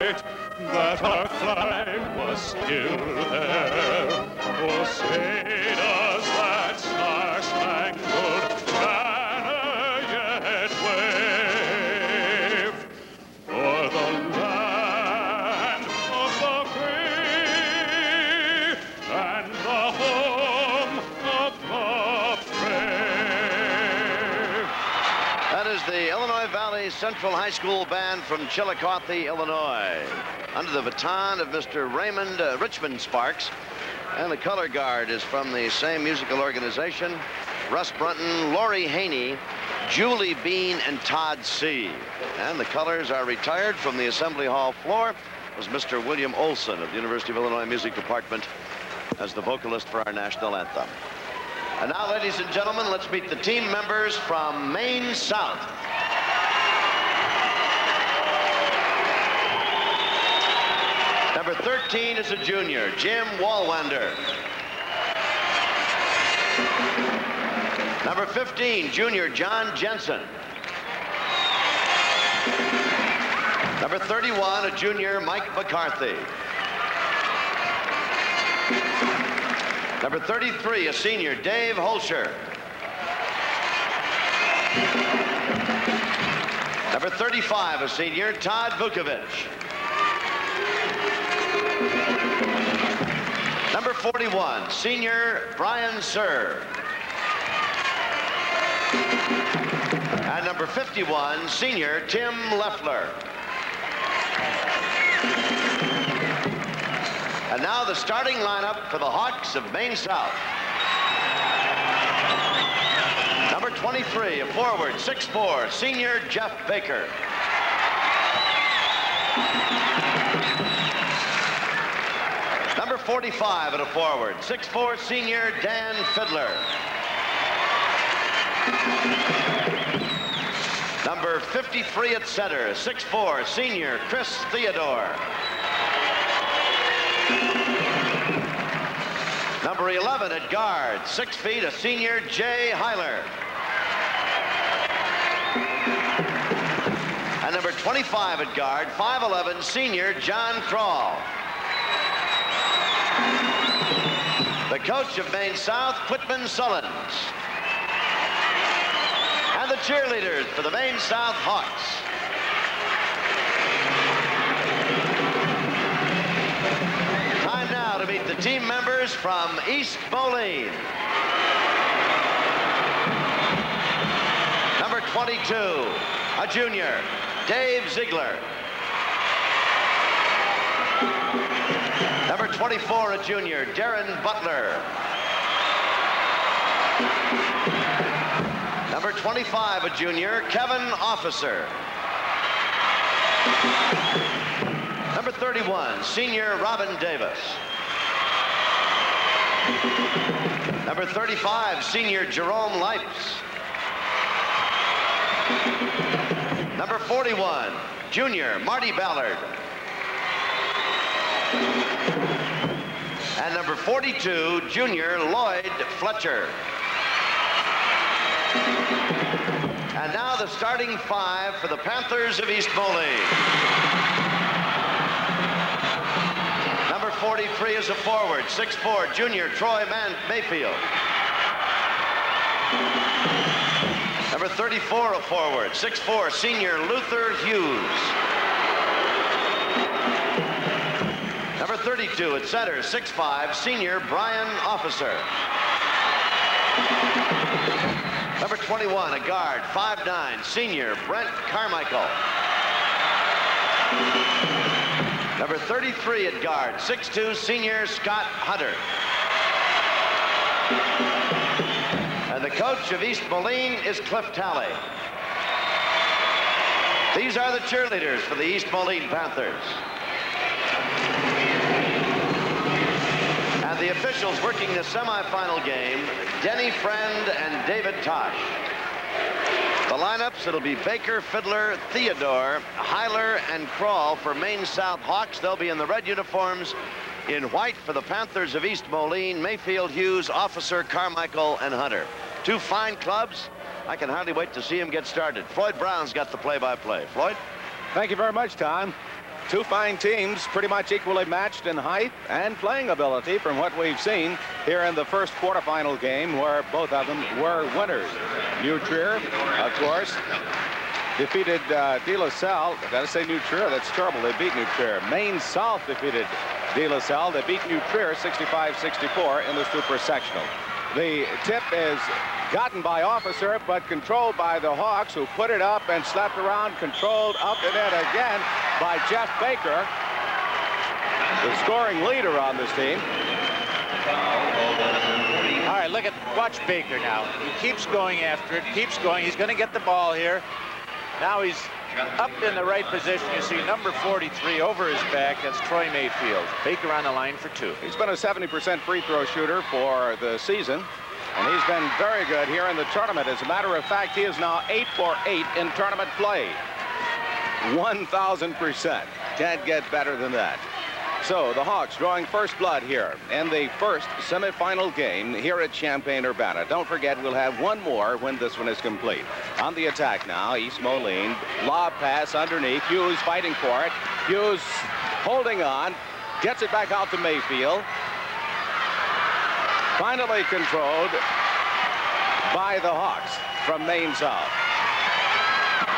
night that our flag was still there. Oh, say does that star-spangled banner yet wave o'er the land of the free and the home of the brave? That is the Illinois Valley Central High School Band from Chillicothe, Illinois, under the baton of Mr. Richmond Sparks. And the color guard is from the same musical organization: Russ Brunton, Lori Haney, Julie Bean, and Todd C. And the colors are retired from the Assembly Hall floor was Mr. William Olson of the University of Illinois Music Department as the vocalist for our national anthem. And now, ladies and gentlemen, let's meet the team members from Maine South. Number 13 is a junior, Jim Walwander. Number 15, junior, John Jensen. Number 31, a junior, Mike McCarthy. Number 33, a senior, Dave Holscher. Number 35, a senior, Todd Vukovich. Number 41, senior, Brian Sir. And number 51, senior, Tim Leffler. And now the starting lineup for the Hawks of Maine South. Number 23, a forward, 6'4", senior Jeff Baker. Number 45 at a forward, 6'4", senior Dan Fiddler. Number 53 at center, 6'4", senior Chris Theodore. Number 11 at guard, 6 feet, a senior Jay Heiler. And number 25 at guard, 5'11", senior John Crawl. The coach of Maine South, Whitman Sullins. And the cheerleaders for the Maine South Hawks. Time now to meet the team members from East Moline. Number 22, a junior, Dave Ziegler. Number 24, a junior, Darren Butler. Number 25, a junior, Kevin Officer. Number 31, senior, Robin Davis. Number 35, senior, Jerome Lipes. Number 41, junior, Marty Ballard. And number 42, junior, Lloyd Fletcher. And now the starting five for the Panthers of East Moline. Number 43 is a forward, 6'4", junior, Troy Mayfield. Number 34, a forward, 6'4", senior, Luther Hughes. Number 32 at center, 6'5", senior Brian Officer. Number 21, a guard, 5'9", senior Brent Carmichael. Number 33 at guard, 6'2", senior Scott Hunter. And the coach of East Moline is Cliff Talley. These are the cheerleaders for the East Moline Panthers. And the officials working the semifinal game, Denny Friend and David Tosh. The lineups, it'll be Baker, Fiddler, Theodore, Heiler, and Crawl for Maine South Hawks. They'll be in the red uniforms. In white for the Panthers of East Moline, Mayfield, Hughes, Officer, Carmichael, and Hunter. Two fine clubs. I can hardly wait to see them get started. Floyd Brown's got the play-by-play. Floyd? Thank you very much, Tom. Two fine teams, pretty much equally matched in height and playing ability from what we've seen here in the first quarterfinal game, where both of them were winners. New Trier, of course, defeated De La Salle. I've got to say New Trier, that's terrible. They beat New Trier. Maine South defeated De La Salle. They beat New Trier 65-64 in the super sectional. The tip is gotten by Officer, but controlled by the Hawks, who put it up and slapped around, controlled up and in again by Jeff Baker, the scoring leader on this team. All right, watch Baker now. He keeps going after it, keeps going. He's going to get the ball here. Now he's up in the right position. You see number 43 over his back. That's Troy Mayfield. Baker on the line for two. He's been a 70% free throw shooter for the season, and he's been very good here in the tournament. As a matter of fact, he is now 8 for 8 in tournament play. 1,000%. Can't get better than that. So the Hawks drawing first blood here in the first semifinal game here at Champaign-Urbana. Don't forget, we'll have one more when this one is complete. On the attack now, East Moline. Lob pass underneath. Hughes fighting for it. Hughes holding on. Gets it back out to Mayfield. Finally controlled by the Hawks from Maine South.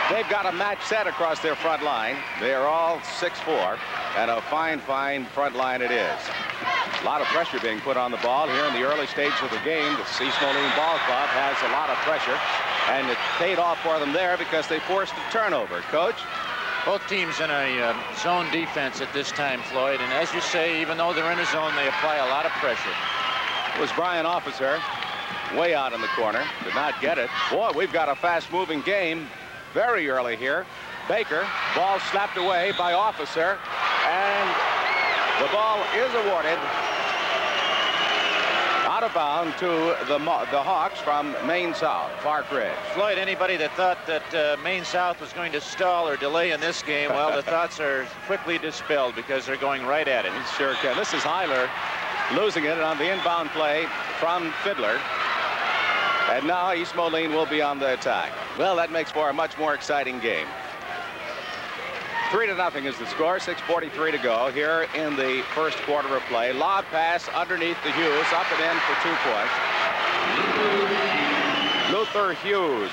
They've got a match set across their front line. They are all 6'4", and a fine front line it is. A lot of pressure being put on the ball here in the early stage of the game. The East Moline Ball Club has a lot of pressure, and it paid off for them there because they forced a turnover. Coach? Both teams in a zone defense at this time, Floyd, and as you say, even though they're in a zone, they apply a lot of pressure. It was Brian Officer way out in the corner. Did not get it. Boy, we've got a fast-moving game very early here. Baker, ball slapped away by Officer, and the ball is awarded out of bounds to the Hawks from Maine South, Park Ridge. Floyd, anybody that thought that Maine South was going to stall or delay in this game, well, the thoughts are quickly dispelled because they're going right at it. Sure can. This is Heiler losing it on the inbound play from Fiddler. And now East Moline will be on the attack. Well, that makes for a much more exciting game. 3-0 is the score. 6:43 to go here in the first quarter of play. Lob pass underneath the Hughes, up and in for 2 points. Luther Hughes,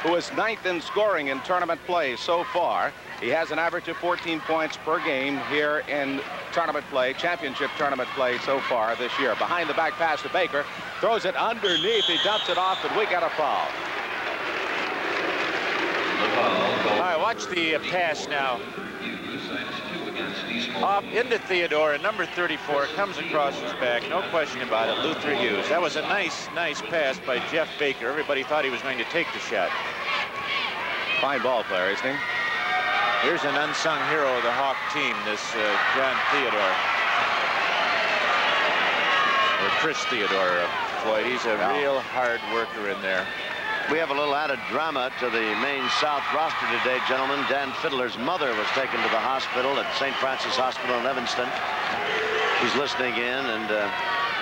who is 9th in scoring in tournament play so far. He has an average of 14 points per game here in tournament play, championship tournament play so far this year. Behind the back pass to Baker, throws it underneath. He dumps it off, but we got a foul. All right, watch the pass now. Off into Theodore, and number 34 comes across his back. No question about it, Luther Hughes. That was a nice pass by Jeff Baker. Everybody thought he was going to take the shot. Fine ball player, isn't he? Here's an unsung hero of the Hawk team, this John Theodore. Or Chris Theodore, Floyd. He's a real hard worker in there. We have a little added drama to the Maine South roster today, gentlemen. Dan Fiddler's mother was taken to the hospital at St. Francis Hospital in Evanston. She's listening in, and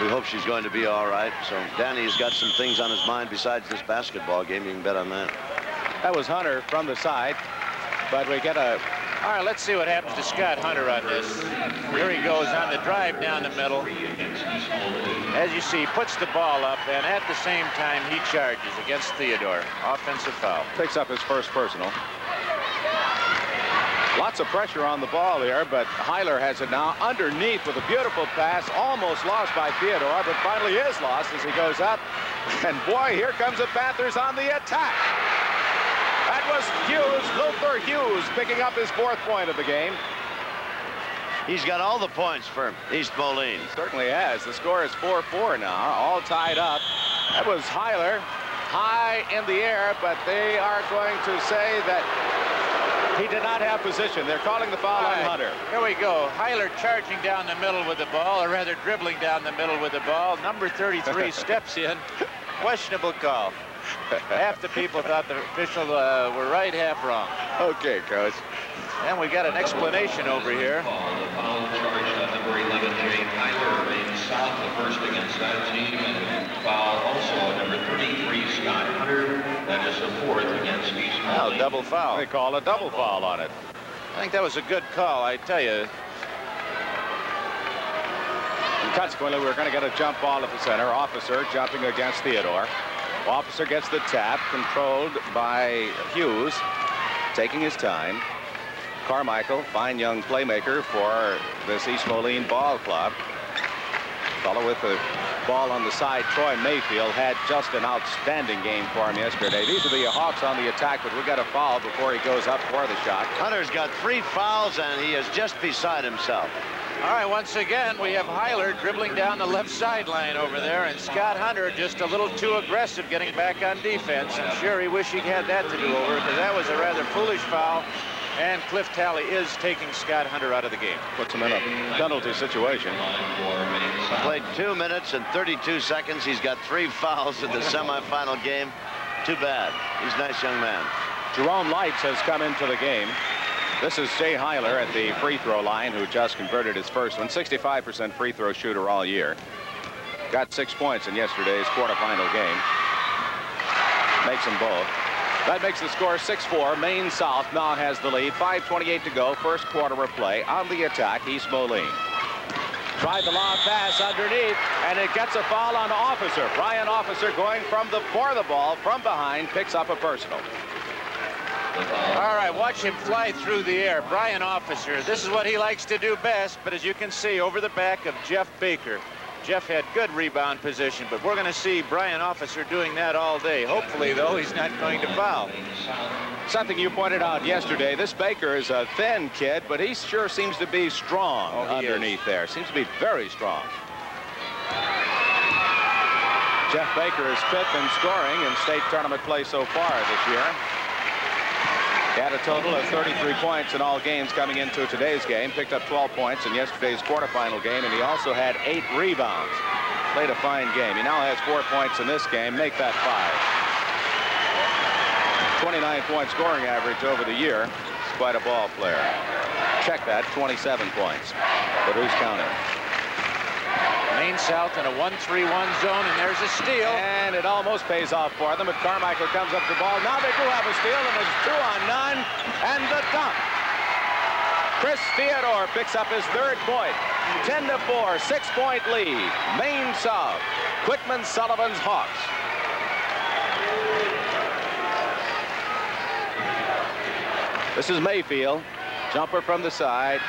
we hope she's going to be all right. So Danny's got some things on his mind besides this basketball game. You can bet on that. That was Hunter from the side, but we get a... All right, let's see what happens to Scott Hunter on this. Here he goes on the drive down the middle. As you see, puts the ball up, and at the same time, he charges against Theodore. Offensive foul. Picks up his first personal. Lots of pressure on the ball here, but Heiler has it now underneath with a beautiful pass, almost lost by Theodore, but finally is lost as he goes up. And boy, here comes the Panthers on the attack. That was Hughes, Luther Hughes, picking up his 4th point of the game. He's got all the points for East Moline. Certainly has. The score is 4-4 now, all tied up. That was Heiler, high in the air, but they are going to say that he did not have position. They're calling the foul on Hunter. Here we go. Heiler charging down the middle with the ball, or rather dribbling down the middle with the ball. Number 33 steps in. Questionable call. Half the people thought the official were right, half wrong. Okay, Coach. And we got an explanation over here. The foul charged on number 11, Jay Heiler, Maine South, the first against that team, and foul also on number 33, Scott Hunter. That is the 4th against East Moline. Double foul. They call a double foul on it. I think that was a good call, I tell you. And consequently, we're going to get a jump ball at the center. Officer jumping against Theodore. Officer gets the tap, controlled by Hughes, taking his time. Carmichael, fine young playmaker for this East Moline ball club. Fellow with the ball on the side, Troy Mayfield, had just an outstanding game for him yesterday. These are the Hawks on the attack, but we got a foul before he goes up for the shot. Hunter's got 3 fouls, and he is just beside himself. All right, once again, we have Heiler dribbling down the left sideline over there, and Scott Hunter just a little too aggressive getting back on defense. And sure, he wish he had that to do over, because that was a rather foolish foul. And Cliff Talley is taking Scott Hunter out of the game. Puts him in a penalty situation. Played 2 minutes and 32 seconds. He's got 3 fouls in the semifinal game. Too bad. He's a nice young man. Jerome Lights has come into the game. This is Jay Heiler at the free throw line, who just converted his first one. 65% free throw shooter all year. Got 6 points in yesterday's quarterfinal game. Makes them both. That makes the score 6-4. Maine South now has the lead. 5:28 to go. First quarter of play. On the attack, East Moline. Tried the long pass underneath, and it gets a foul on Officer. Brian Officer going for the ball from behind, picks up a personal. All right, watch him fly through the air. Brian Officer, this is what he likes to do best, but as you can see, over the back of Jeff Baker. Jeff had good rebound position, but we're going to see Brian Officer doing that all day. Hopefully, though, he's not going to foul. Something you pointed out yesterday, this Baker is a thin kid, but he sure seems to be strong underneath there. Seems to be very strong. Jeff Baker is 5th in scoring in state tournament play so far this year. He had a total of 33 points in all games coming into today's game. Picked up 12 points in yesterday's quarterfinal game, and he also had 8 rebounds. Played a fine game. He now has 4 points in this game. Make that 5. 29-point scoring average over the year. He's quite a ball player. Check that, 27 points. But who's counting? Maine South in a 1-3-1 zone, and there's a steal. And it almost pays off for them, but Carmichael comes up to the ball. Now they do have a steal, and it's 2 on none, and the dunk. Chris Theodore picks up his 3rd point. 10-4, 6-point lead. Maine South. Quickman Sullivan's Hawks. This is Mayfield. Jumper from the side.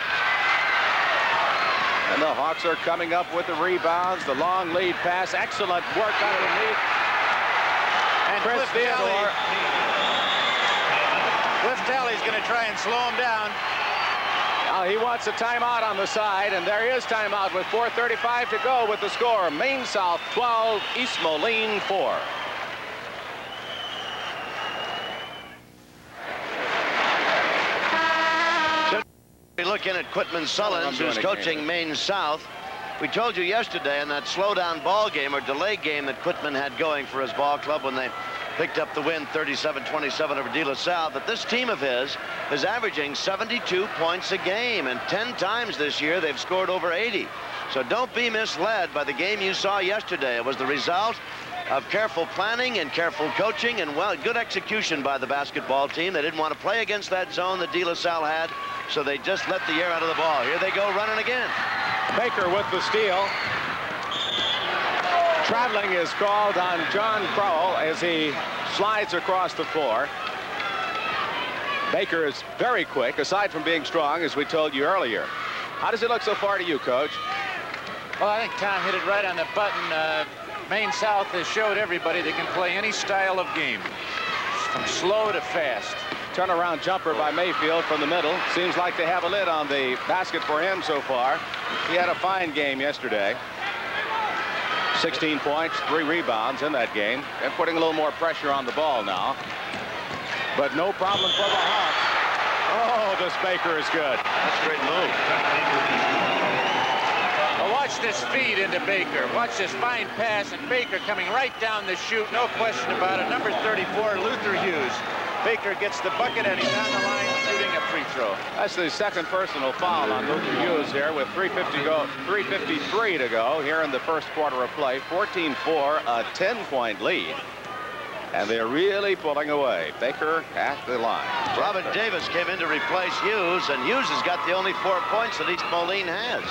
And the Hawks are coming up with the rebounds. The long lead pass. Excellent work underneath. And Cliff Talley's going to try and slow him down. Now he wants a timeout on the side, and there is timeout with 4:35 to go with the score. Maine South 12, East Moline 4. Looking at Quitman Sullins, who's coaching Maine South. We told you yesterday in that slow-down ball game or delay game that Quitman had going for his ball club when they picked up the win 37-27 over De La Salle, that this team of his is averaging 72 points a game, and 10 times this year they've scored over 80. So don't be misled by the game you saw yesterday. It was the result of careful planning and careful coaching and good execution by the basketball team. They didn't want to play against that zone that De La Salle had, so they just let the air out of the ball. Here they go running again. Baker with the steal. Traveling is called on John Crowell as he slides across the floor. Baker is very quick, aside from being strong, as we told you earlier. How does it look so far to you, Coach? Well, I think Tom hit it right on the button. Maine South has showed everybody they can play any style of game, from slow to fast. Turnaround jumper by Mayfield from the middle. Seems like they have a lid on the basket for him so far. He had a fine game yesterday. 16 points, 3 rebounds in that game. And putting a little more pressure on the ball now. But no problem for the Hawks. Oh, this Baker is good. That's a great move. Well, watch this feed into Baker. Watch this fine pass, and Baker coming right down the chute. No question about it. Number 34, Luther Hughes. Baker gets the bucket, and he's on the line shooting a free throw. That's the 2nd personal foul on Luther Hughes here with 3:53 to go here in the first quarter of play. 14-4, a 10-point lead. And they're really pulling away. Baker at the line. Robin Davis came in to replace Hughes, and Hughes has got the only 4 points that East Moline has.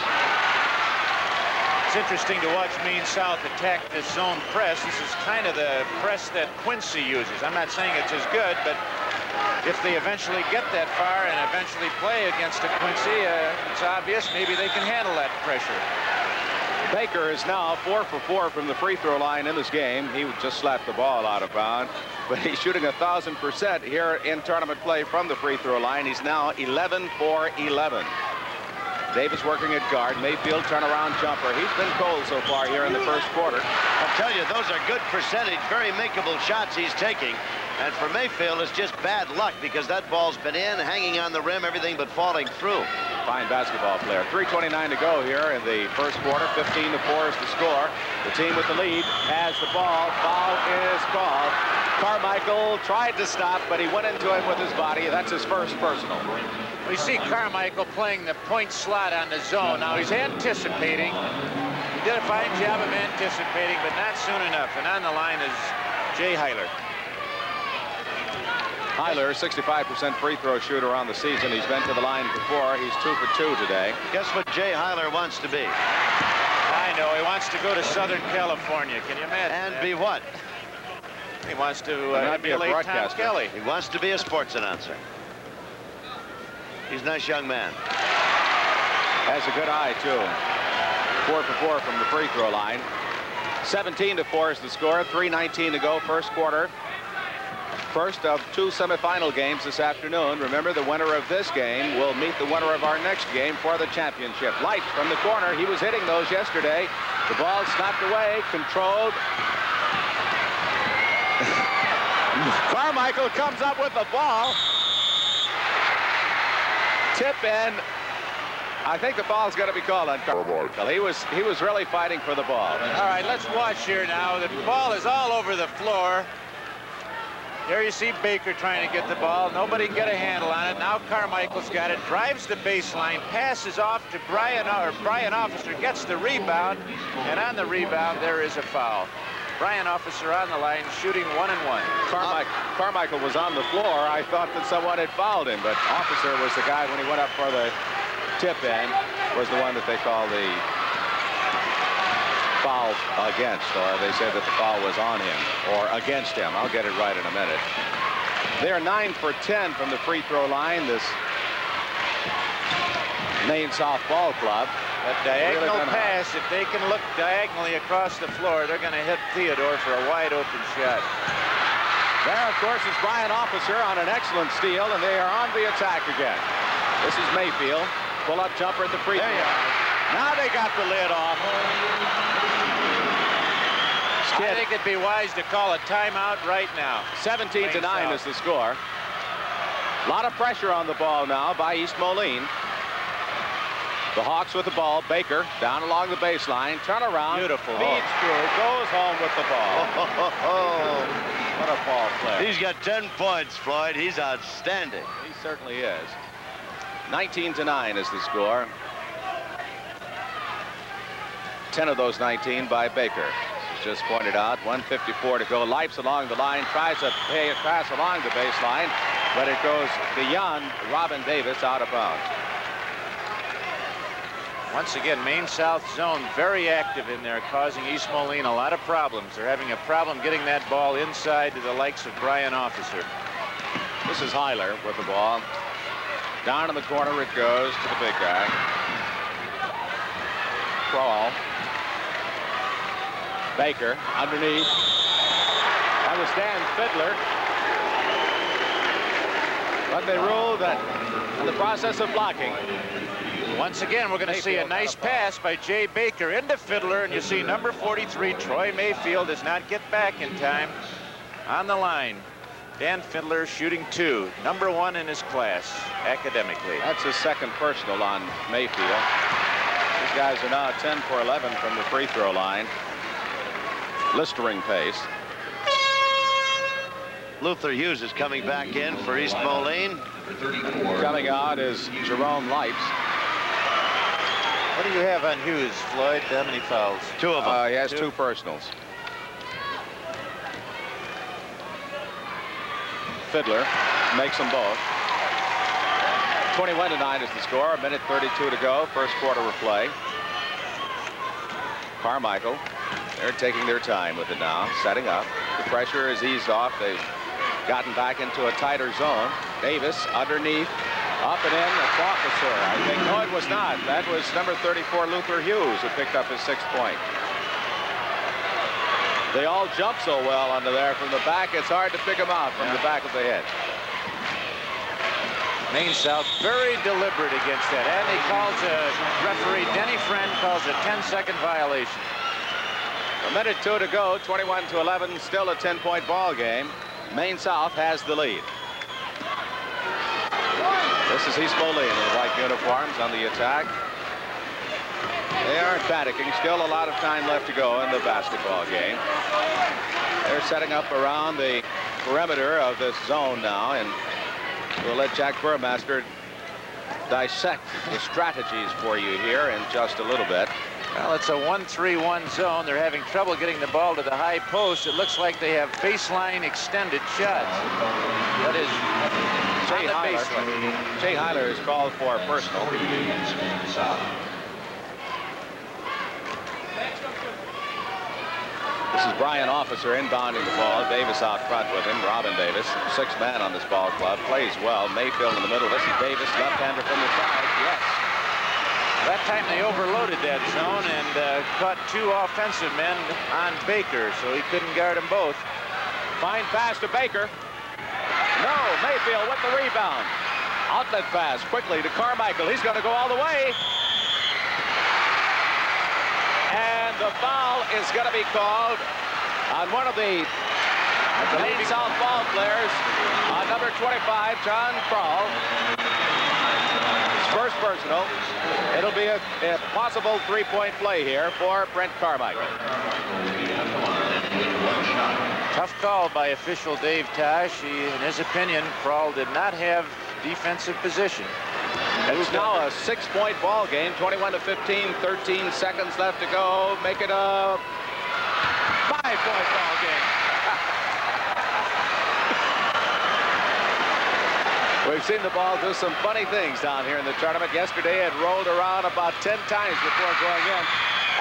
It's interesting to watch Maine South attack this zone press. This is kind of the press that Quincy uses. I'm not saying it's as good, but if they eventually get that far and eventually play against a Quincy, it's obvious maybe they can handle that pressure. Baker is now 4 for 4 from the free throw line in this game. He just slapped the ball out of bounds, but he's shooting 1,000% here in tournament play from the free throw line. He's now 11 for 11. Davis working at guard. Mayfield turnaround jumper. He's been cold so far here in the first quarter. I'll tell you, those are good percentage, very makeable shots he's taking. And for Mayfield, it's just bad luck because that ball's been in, hanging on the rim, everything but falling through. Fine basketball player. 3:29 to go here in the first quarter. 15 to 4 is the score. The team with the lead has the ball. Foul is called. Carmichael tried to stop, but he went into him with his body. That's his first personal. We see Carmichael playing the point slot on the zone. Now he's anticipating. He did a fine job of anticipating, but not soon enough. And on the line is Jay Heiler. Heiler, 65% free throw shooter on the season. He's been to the line before. He's 2 for 2 today. Guess what Jay Heiler wants to be? I know. He wants to go to Southern California. Can you imagine And that? be what? He wants to be a emulate Tom broadcaster. Kelly. He wants to be a sports announcer. He's a nice young man. Has a good eye, too. 4 for 4 from the free throw line. 17 to 4 is the score. 3:19 to go, first quarter. First of 2 semifinal games this afternoon. Remember, the winner of this game will meet the winner of our next game for the championship. Light from the corner. He was hitting those yesterday. The ball snapped away, controlled. Carmichael comes up with the ball. Tip in. I think the foul's going to be called on Carmichael. He was really fighting for the ball. All right, let's watch here now. The ball is all over the floor. There you see Baker trying to get the ball. Nobody can get a handle on it. Now Carmichael's got it. Drives the baseline. Passes off to Brian Officer. Gets the rebound. And on the rebound, there is a foul. Brian Officer on the line, shooting 1-and-1. Carmichael was on the floor. I thought that someone had fouled him, but Officer was the guy when he went up for the tip in, was the one that they call the foul against, or they said that the foul was on him or against him. I'll get it right in a minute. They're 9 for 10 from the free throw line, this Maine South Ball Club. A diagonal pass, if they can look diagonally across the floor, they're going to hit Theodore for a wide open shot. There, of course, is Brian Officer on an excellent steal, and they are on the attack again. This is Mayfield. Pull-up jumper at the free throw. Now they got the lid off. I think it'd be wise to call a timeout right now. 17 to 9 is the score. A lot of pressure on the ball now by East Moline. The Hawks with the ball. Baker down along the baseline. Turn around. Beautiful. Feeds through. Goes home with the ball. What a ball player. He's got 10 points, Floyd. He's outstanding. He certainly is. 19 to 9 is the score. 10 of those 19 by Baker. As just pointed out, 1:54 to go. Leipes along the line, tries to pay a pass along the baseline, but it goes beyond Robin Davis, out of bounds. Once again, Maine South zone very active in there, causing East Moline a lot of problems. They're having a problem getting that ball inside to the likes of Brian Officer. This is Heiler with the ball. Down in the corner it goes to the big guy. Crawl. Baker underneath. Understand Fiddler. But they rule that in the process of blocking. Once again, we're going to see a nice pass by Jay Baker into Fiddler, and you see number 43, Troy Mayfield, does not get back in time. On the line, Dan Fiddler shooting 2, number 1 in his class academically. That's his second personal on Mayfield. These guys are now 10 for 11 from the free throw line. Blistering pace. Luther Hughes is coming back in for East Moline. Coming out is Jerome Leipes. What do you have on Hughes, Floyd? How many fouls? 2 of them. He has 2 personals. Fiddler makes them both. 21-9 is the score. 1:32 to go. First quarter of play. Carmichael, they're taking their time with it now, setting up. The pressure is eased off. They've gotten back into a tighter zone. Davis underneath, up and in. It's Officer, I think. No, it was not. That was number 34, Luther Hughes, who picked up his 6th point. They all jump so well under there from the back, it's hard to pick them out from the back of the head. Maine South very deliberate against that, and he calls referee Denny Friend calls a 10-second violation. 1:02 to go. 21-11, still a 10-point ball game. Maine South has the lead. This is East Moline in the white uniforms on the attack. They aren't panicking. Still a lot of time left to go in the basketball game. They're setting up around the perimeter of this zone now, and we'll let Jack Burmaster dissect the strategies for you here in just a little bit. Well, it's a 1-3-1 zone. They're having trouble getting the ball to the high post. It looks like they have baseline extended shots. That is Jay Heiler. Jay Heiler is called for a personal. This is Brian Officer inbounding the ball. Davis out front with him. Robin Davis, 6th man on this ball club, plays well. Mayfield in the middle. This is Davis, left-hander from the side. Yes. That time they overloaded that zone and caught 2 offensive men on Baker, so he couldn't guard them both. Fine pass to Baker. No, Mayfield with the rebound. Outlet pass quickly to Carmichael. He's going to go all the way. And the foul is going to be called on one of the Maine South ball players, on number 25, John Kroll. His first personal. It'll be a possible 3-point play here for Brent Carmichael. Tough call by official Dave Tosh. In his opinion, Kroll did not have defensive position. It's now a 6-point ball game, 21-15, 13 seconds left to go. Make it a 5-point ball game. We've seen the ball do some funny things down here in the tournament. Yesterday it rolled around about 10 times before going in.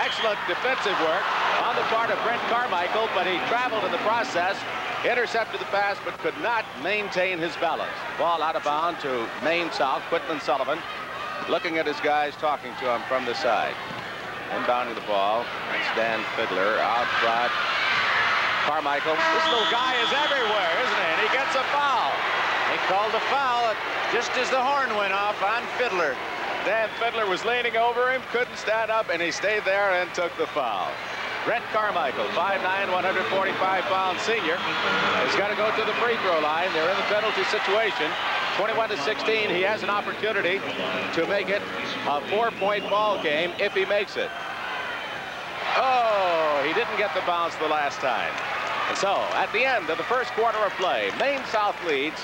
Excellent defensive work on the part of Brent Carmichael, but he traveled in the process, intercepted the pass, but could not maintain his balance. Ball out of bounds to Maine South. Quinlan Sullivan looking at his guys, talking to him from the side. Inbounding the ball. That's Dan Fiddler out front. Carmichael. This little guy is everywhere, isn't he? And he gets a foul. They called a foul just as the horn went off on Fiddler. Dan Fiddler was leaning over him, couldn't stand up, and he stayed there and took the foul. Brent Carmichael, 5'9", 145-pound senior, has got to go to the free throw line. They're in the penalty situation. 21-16, he has an opportunity to make it a 4-point ball game if he makes it. Oh, he didn't get the bounce the last time. And so, at the end of the first quarter of play, Maine South leads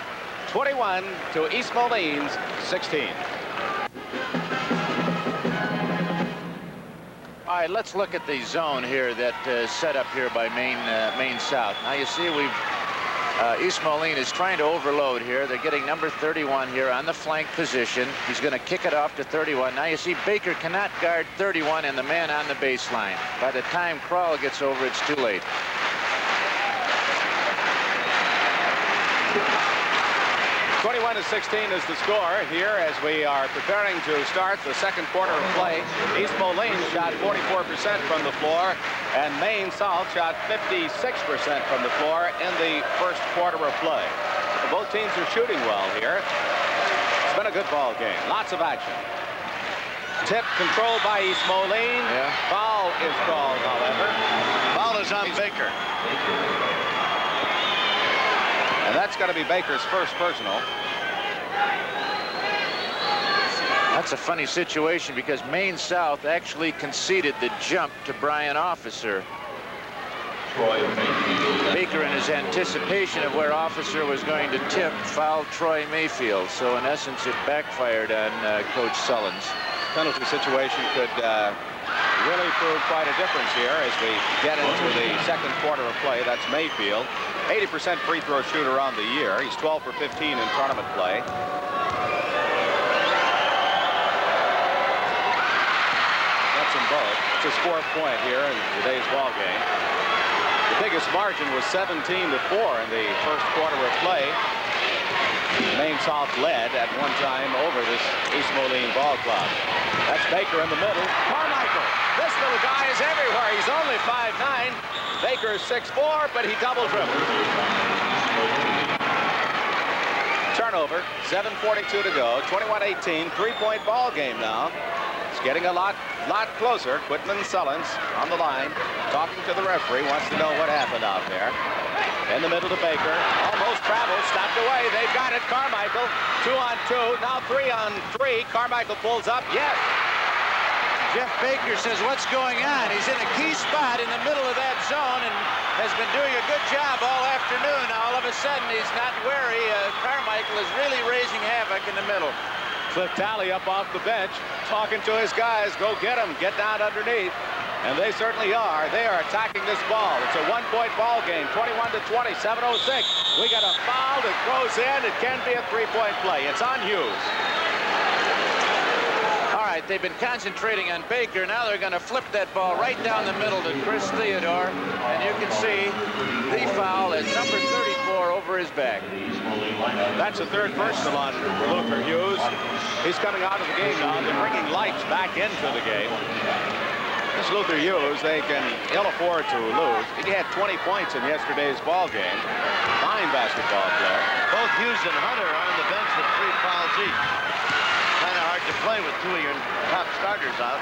21 to East Moline's 16. All right, let's look at the zone here that is set up here by Maine South. Now you see East Moline is trying to overload here. They're getting number 31 here on the flank position. He's going to kick it off to 31. Now you see Baker cannot guard 31 and the man on the baseline. By the time Kroll gets over, it's too late. 21-16 is the score here as we are preparing to start the second quarter of play. East Moline shot 44% from the floor, and Maine South shot 56% from the floor in the first quarter of play. Both teams are shooting well here. It's been a good ball game. Lots of action. Tip controlled by East Moline. Yeah. Foul is called, however. Foul is on Baker. And that's got to be Baker's first personal. That's a funny situation because Maine South actually conceded the jump to Brian Officer. Baker, in his anticipation of where Officer was going to tip, fouled Troy Mayfield. So in essence, it backfired on Coach Sullins. Penalty situation could really prove quite a difference here as we get into the second quarter of play. That's Mayfield. 80% free throw shooter on the year. He's 12 for 15 in tournament play. That's them both. It's his 4th point here in today's ball game. The biggest margin was 17-4 in the first quarter of play. Maine South led at one time over this East Moline ball club. That's Baker in the middle. Carmichael. This little guy is everywhere. He's only 5'9". Baker is 6'4", but he double dribbles. Turnover. 7:42 to go. 21-18. 3-point ball game now. It's getting a lot closer. Quitman Sullins on the line, talking to the referee. Wants to know what happened out there. In the middle to Baker. Almost traveled. Stopped away. They've got it. Carmichael. 2-on-2. Now 3-on-3. Carmichael pulls up. Yes. Jeff Baker says, what's going on? He's in a key spot in the middle of that zone and has been doing a good job all afternoon. Now, all of a sudden, he's not wary. Carmichael is really raising havoc in the middle. Cliff Talley up off the bench, talking to his guys. Go get him. Get down underneath. And they certainly are. They are attacking this ball. It's a 1-point ball game. 21-20, 7:06. We got a foul that goes in. It can be a 3-point play. It's on Hughes. All right, they've been concentrating on Baker. Now they're going to flip that ball right down the middle to Chris Theodore. And you can see the foul is number 34 over his back. That's the 3rd personal on Luther Hughes. He's coming out of the game now. They're bringing lights back into the game. This Luther Hughes, they can ill afford to lose. He had 20 points in yesterday's ball game. Fine basketball player. Both Hughes and Hunter are on the bench with 3 fouls each. Kind of hard to play with 2 of your top starters out.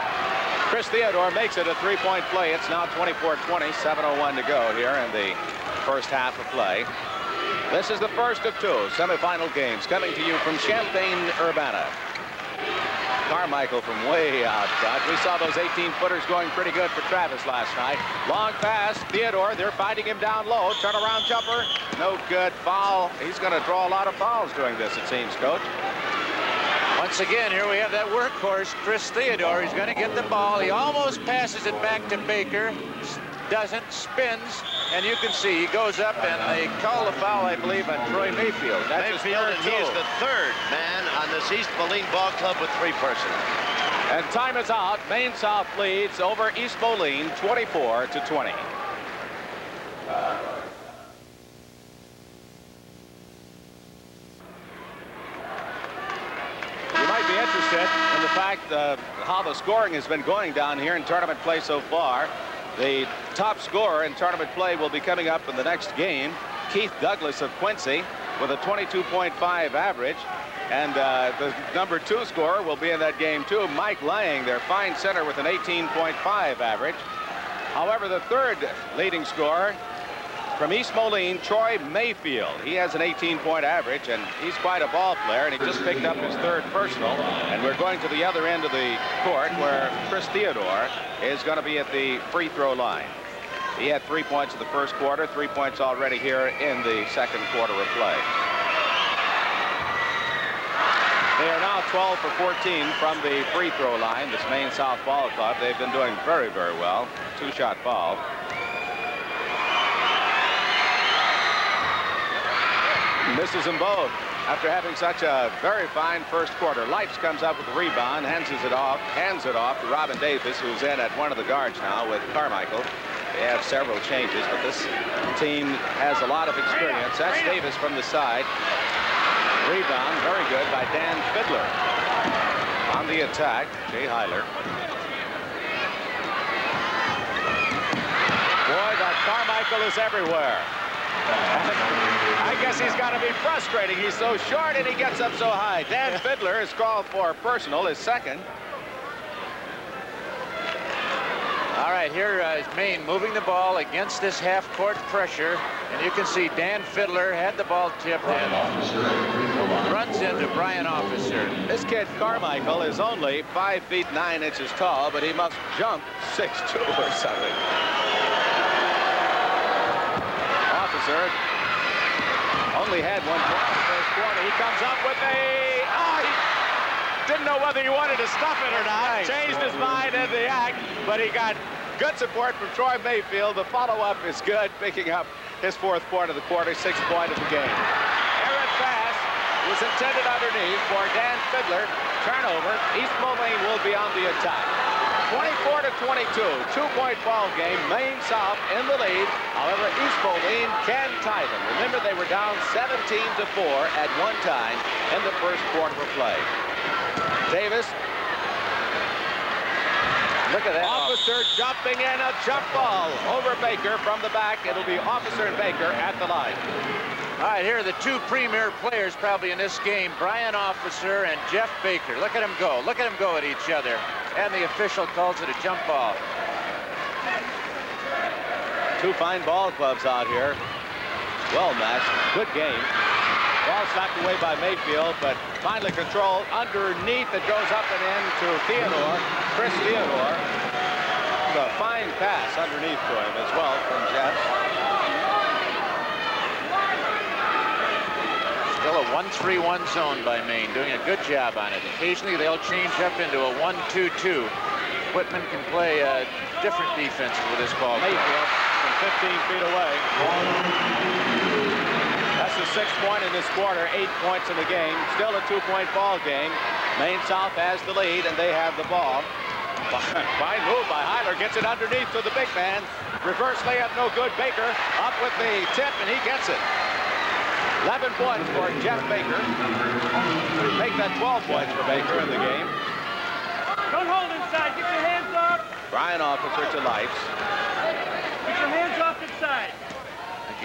Chris Theodore makes it a 3-point play. It's now 24-20, 7:01 to go here in the first half of play. This is the first of 2 semifinal games coming to you from Champaign-Urbana. Carmichael from way out front. We saw those 18-footers going pretty good for Travis last night. Long pass. Theodore, they're fighting him down low. Turnaround jumper. No good. Foul. He's going to draw a lot of fouls doing this, it seems, Coach. Once again, here we have that workhorse, Chris Theodore. He's going to get the ball. He almost passes it back to Baker. Doesn't. Spins. And you can see he goes up, and they call the foul, I believe, on Troy Mayfield. That's Mayfield, and he is the 3rd man on this East Moline ball club with 3 personal. And time is out. Maine South leads over East Moline 24-20. You might be interested in the fact how the scoring has been going down here in tournament play so far. The top scorer in tournament play will be coming up in the next game. Keith Douglas of Quincy with a 22.5 average. And the number 2 scorer will be in that game too. Mike Lang, their fine center, with an 18.5 average. However, the 3rd leading scorer from East Moline, Troy Mayfield. He has an 18-point average, and he's quite a ball player, and he just picked up his 3rd personal. And we're going to the other end of the court where Chris Theodore is going to be at the free throw line. He had 3 points in the first quarter, 3 points already here in the second quarter of play. They are now 12 for 14 from the free throw line, this Maine South Ball Club. They've been doing very, very well. 2-shot ball. Misses them both. After having such a very fine first quarter, Leitz comes up with the rebound, hands it off to Robin Davis, who's in at one of the guards now with Carmichael. They have several changes, but this team has a lot of experience. That's Davis from the side. Rebound, very good by Dan Fiddler. On the attack, Jay Heiler. Boy, that Carmichael is everywhere. I guess he's got to be frustrating. He's so short and he gets up so high. Dan Fiddler is called for personal, his 2nd. All right, here is Maine moving the ball against this half-court pressure. And you can see Dan Fiddler had the ball tipped and runs into Brian Officer. This kid Carmichael is only 5 feet 9 inches tall, but he must jump 6'2" or something. Officer only had 1 point in the first quarter. He comes up with he didn't know whether he wanted to stuff it or not. Changed his mind in the act, but he got good support from Troy Mayfield. The follow-up is good, picking up his 4th point of the quarter, 6th point of the game. Errant pass was intended underneath for Dan Fiddler. Turnover. East Moline will be on the attack. 24-22, 2-point ball game. Maine South in the lead. However, East Moline can tie them. Remember, they were down 17-4 at one time in the first quarter of play. Davis. Look at that. Officer jumping in, a jump ball over Baker from the back. It'll be Officer and Baker at the line. All right, here are the two premier players probably in this game, Brian Officer and Jeff Baker. Look at them go. Look at them go at each other. And the official calls it a jump ball. Two fine ball clubs out here. Well matched. Good game. Ball slapped away by Mayfield, but finally controlled underneath. It goes up and in to Theodore, Chris Theodore. A fine pass underneath to him as well from Jeff. Still a 1-3-1 zone by Maine, doing a good job on it. Occasionally they'll change up into a 1-2-2. Whitman can play different defense with this ball. Mayfield from 15 feet away. That's the 6th point in this quarter, 8 points in the game. Still a 2-point ball game. Maine South has the lead, and they have the ball. Fine move by Heiler, gets it underneath to the big man. Reverse layup, no good. Baker up with the tip, and he gets it. 11 points for Jeff Baker. Make that 12 points for Baker in the game. Don't hold inside. Get your hands off. Brian Officer to Lights. Get your hands off inside.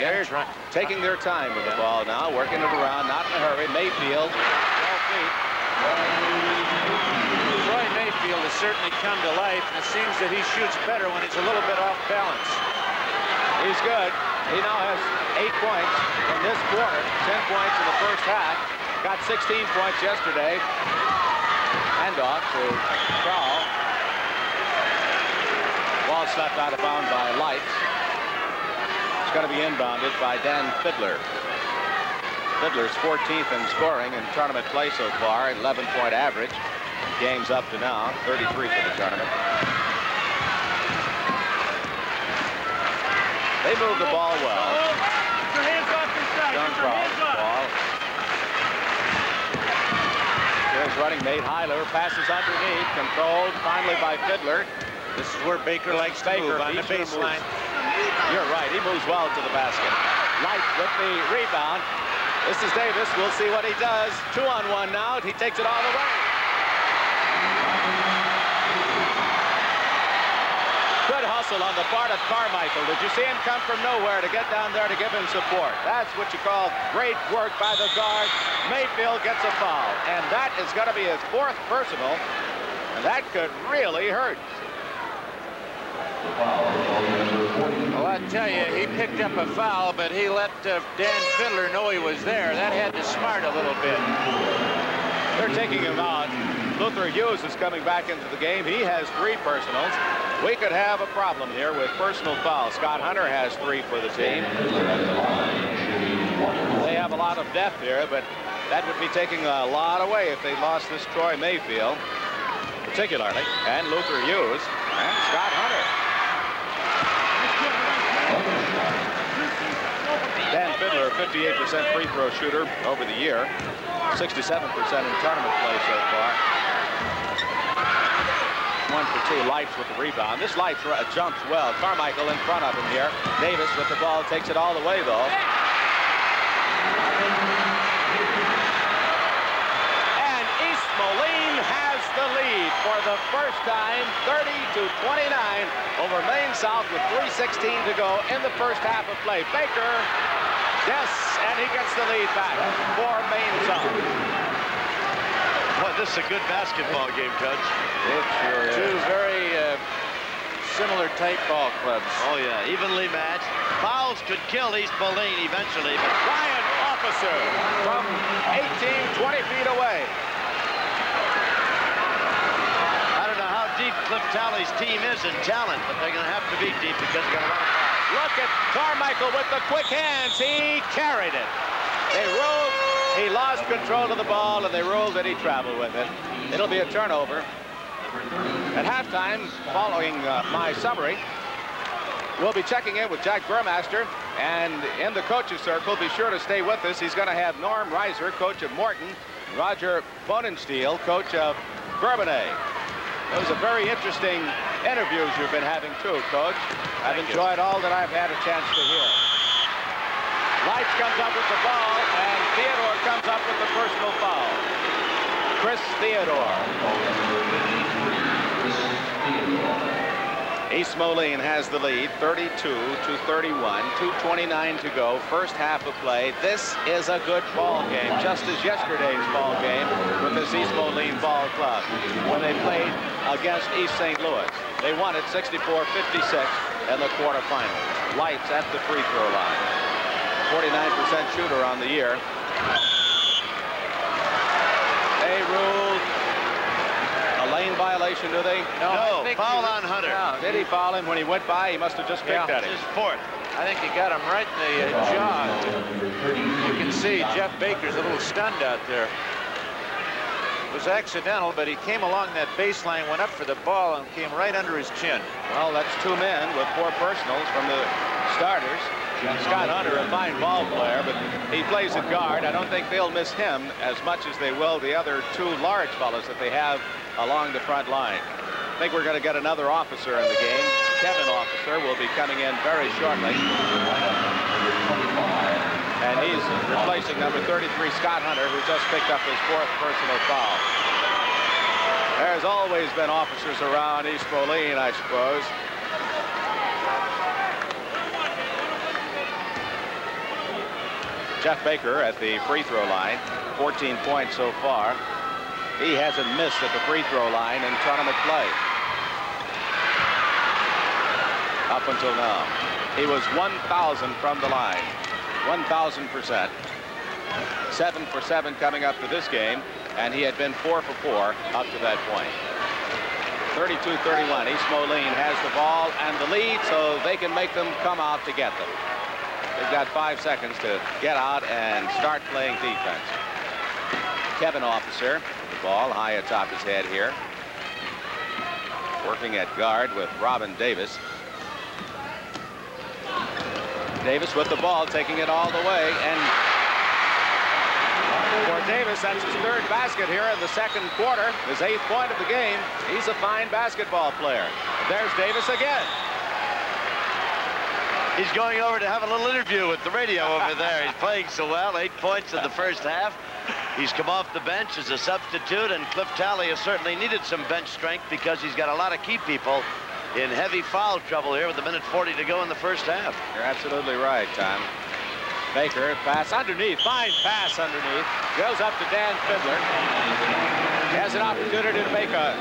They're taking their time with the ball now, working it around, not in a hurry. Mayfield, 12 feet. Troy Mayfield has certainly come to life, and it seems that he shoots better when he's a little bit off balance. He's good. He now has 8 points in this quarter, 10 points in the first half. Got 16 points yesterday. Handoff to Crow. Ball slapped out of bounds by Lights. It's going to be inbounded by Dan Fiddler. Fiddler's 14th in scoring in tournament play so far, 11-point average. Game's up to now, 33 for the tournament. They move the ball well. Get your hands off inside. John Get your Crow, hands off. ball. Here's running Nate Heiler, passes underneath, controlled finally by Fiddler. This is where Baker likes to move on the baseline. You're right, he moves well to the basket. Light with the rebound. This is Davis, we'll see what he does. 2-on-1 now, he takes it all the way. Good hustle on the part of Carmichael. Did you see him come from nowhere to get down there to give him support? That's what you call great work by the guard. Mayfield gets a foul, and that is going to be his 4th personal, and that could really hurt. Well, I tell you, he picked up a foul, but he let Dan Fiddler know he was there. That had to smart a little bit. They're taking him out. Luther Hughes is coming back into the game. He has 3 personals. We could have a problem here with personal fouls. Scott Hunter has 3 for the team. They have a lot of depth here, but that would be taking a lot away if they lost this Troy Mayfield, particularly, and Luther Hughes and Scott Hunter. Dan Fiddler, 58% free throw shooter over the year, 67% in tournament play so far. 1 for 2. Lights with the rebound. This Lights jumps well. Carmichael in front of him here. Davis with the ball, takes it all the way though. And East Moline has the lead for the first time, 30-29 over Maine South with 3:16 to go in the first half of play. Baker, yes, and he gets the lead back for Maine South. Boy, this is a good basketball game, Coach. It sure is. Two very similar type ball clubs. Oh, yeah, evenly matched. Fouls could kill East Moline eventually, but Brian Officer from 18, 20 feet away. I don't know how deep Cliff Talley's team is in talent, but they're going to have to be deep because they're going to run a foul. Look at Carmichael with the quick hands. He carried it. They ruled. He lost control of the ball, and they ruled that he traveled with it. It'll be a turnover. At halftime, following my summary, we'll be checking in with Jack Burmaster And in the coaches circle, be sure to stay with us. He's going to have Norm Reiser, coach of Morton, Roger Bonenstiel, coach of Bourbonnais. Those are very interesting interviews you've been having too, Coach. I've enjoyed all that I've had a chance to hear. Lights comes up with the ball, and Theodore comes up with the personal foul. Chris Theodore. East Moline has the lead, 32-31, 2:29 to go, first half of play. This is a good ball game, just as yesterday's ball game with this East Moline Ball Club when they played against East St. Louis. They won it 64-56 in the quarterfinals. Lights at the free throw line. 49% shooter on the year. They ruled a lane violation, do they? No, foul on Hunter. No. Did he foul him when he went by? He must have just picked at him. His fourth. I think he got him right in the jaw. You can see Jeff Baker's a little stunned out there. It was accidental, but he came along that baseline, went up for the ball, and came right under his chin. Well, that's two men with 4 personals from the starters. Scott Hunter, a fine ball player, but he plays at guard. I don't think they'll miss him as much as they will the other 2 large fellas that they have along the front line. I think we're going to get another officer in the game. Kevin Officer will be coming in very shortly. And he's replacing number 33, Scott Hunter, who just picked up his 4th personal foul. There's always been officers around East Moline, I suppose. Jeff Baker at the free throw line, 14 points so far. He hasn't missed at the free throw line in tournament play up until now. He was 1,000 from the line, 1,000%. 7 for 7 coming up to this game, and he had been 4 for 4 up to that point. 32-31. East Moline has the ball and the lead, so they can make them come out to get them. They've got 5 seconds to get out and start playing defense. Kevin Officer, the ball high atop his head here. Working at guard with Robin Davis. Davis with the ball, taking it all the way, and for Davis, that's his 3rd basket here in the 2nd quarter, his 8th point of the game. He's a fine basketball player. There's Davis again. He's going over to have a little interview with the radio over there. He's playing so well, 8 points in the first half. He's come off the bench as a substitute, and Cliff Talley has certainly needed some bench strength because he's got a lot of key people in heavy foul trouble here with a minute 40 to go in the first half. You're absolutely right, Tom. Baker, pass underneath, fine pass underneath. Goes up to Dan Fiddler. He has an opportunity to make a...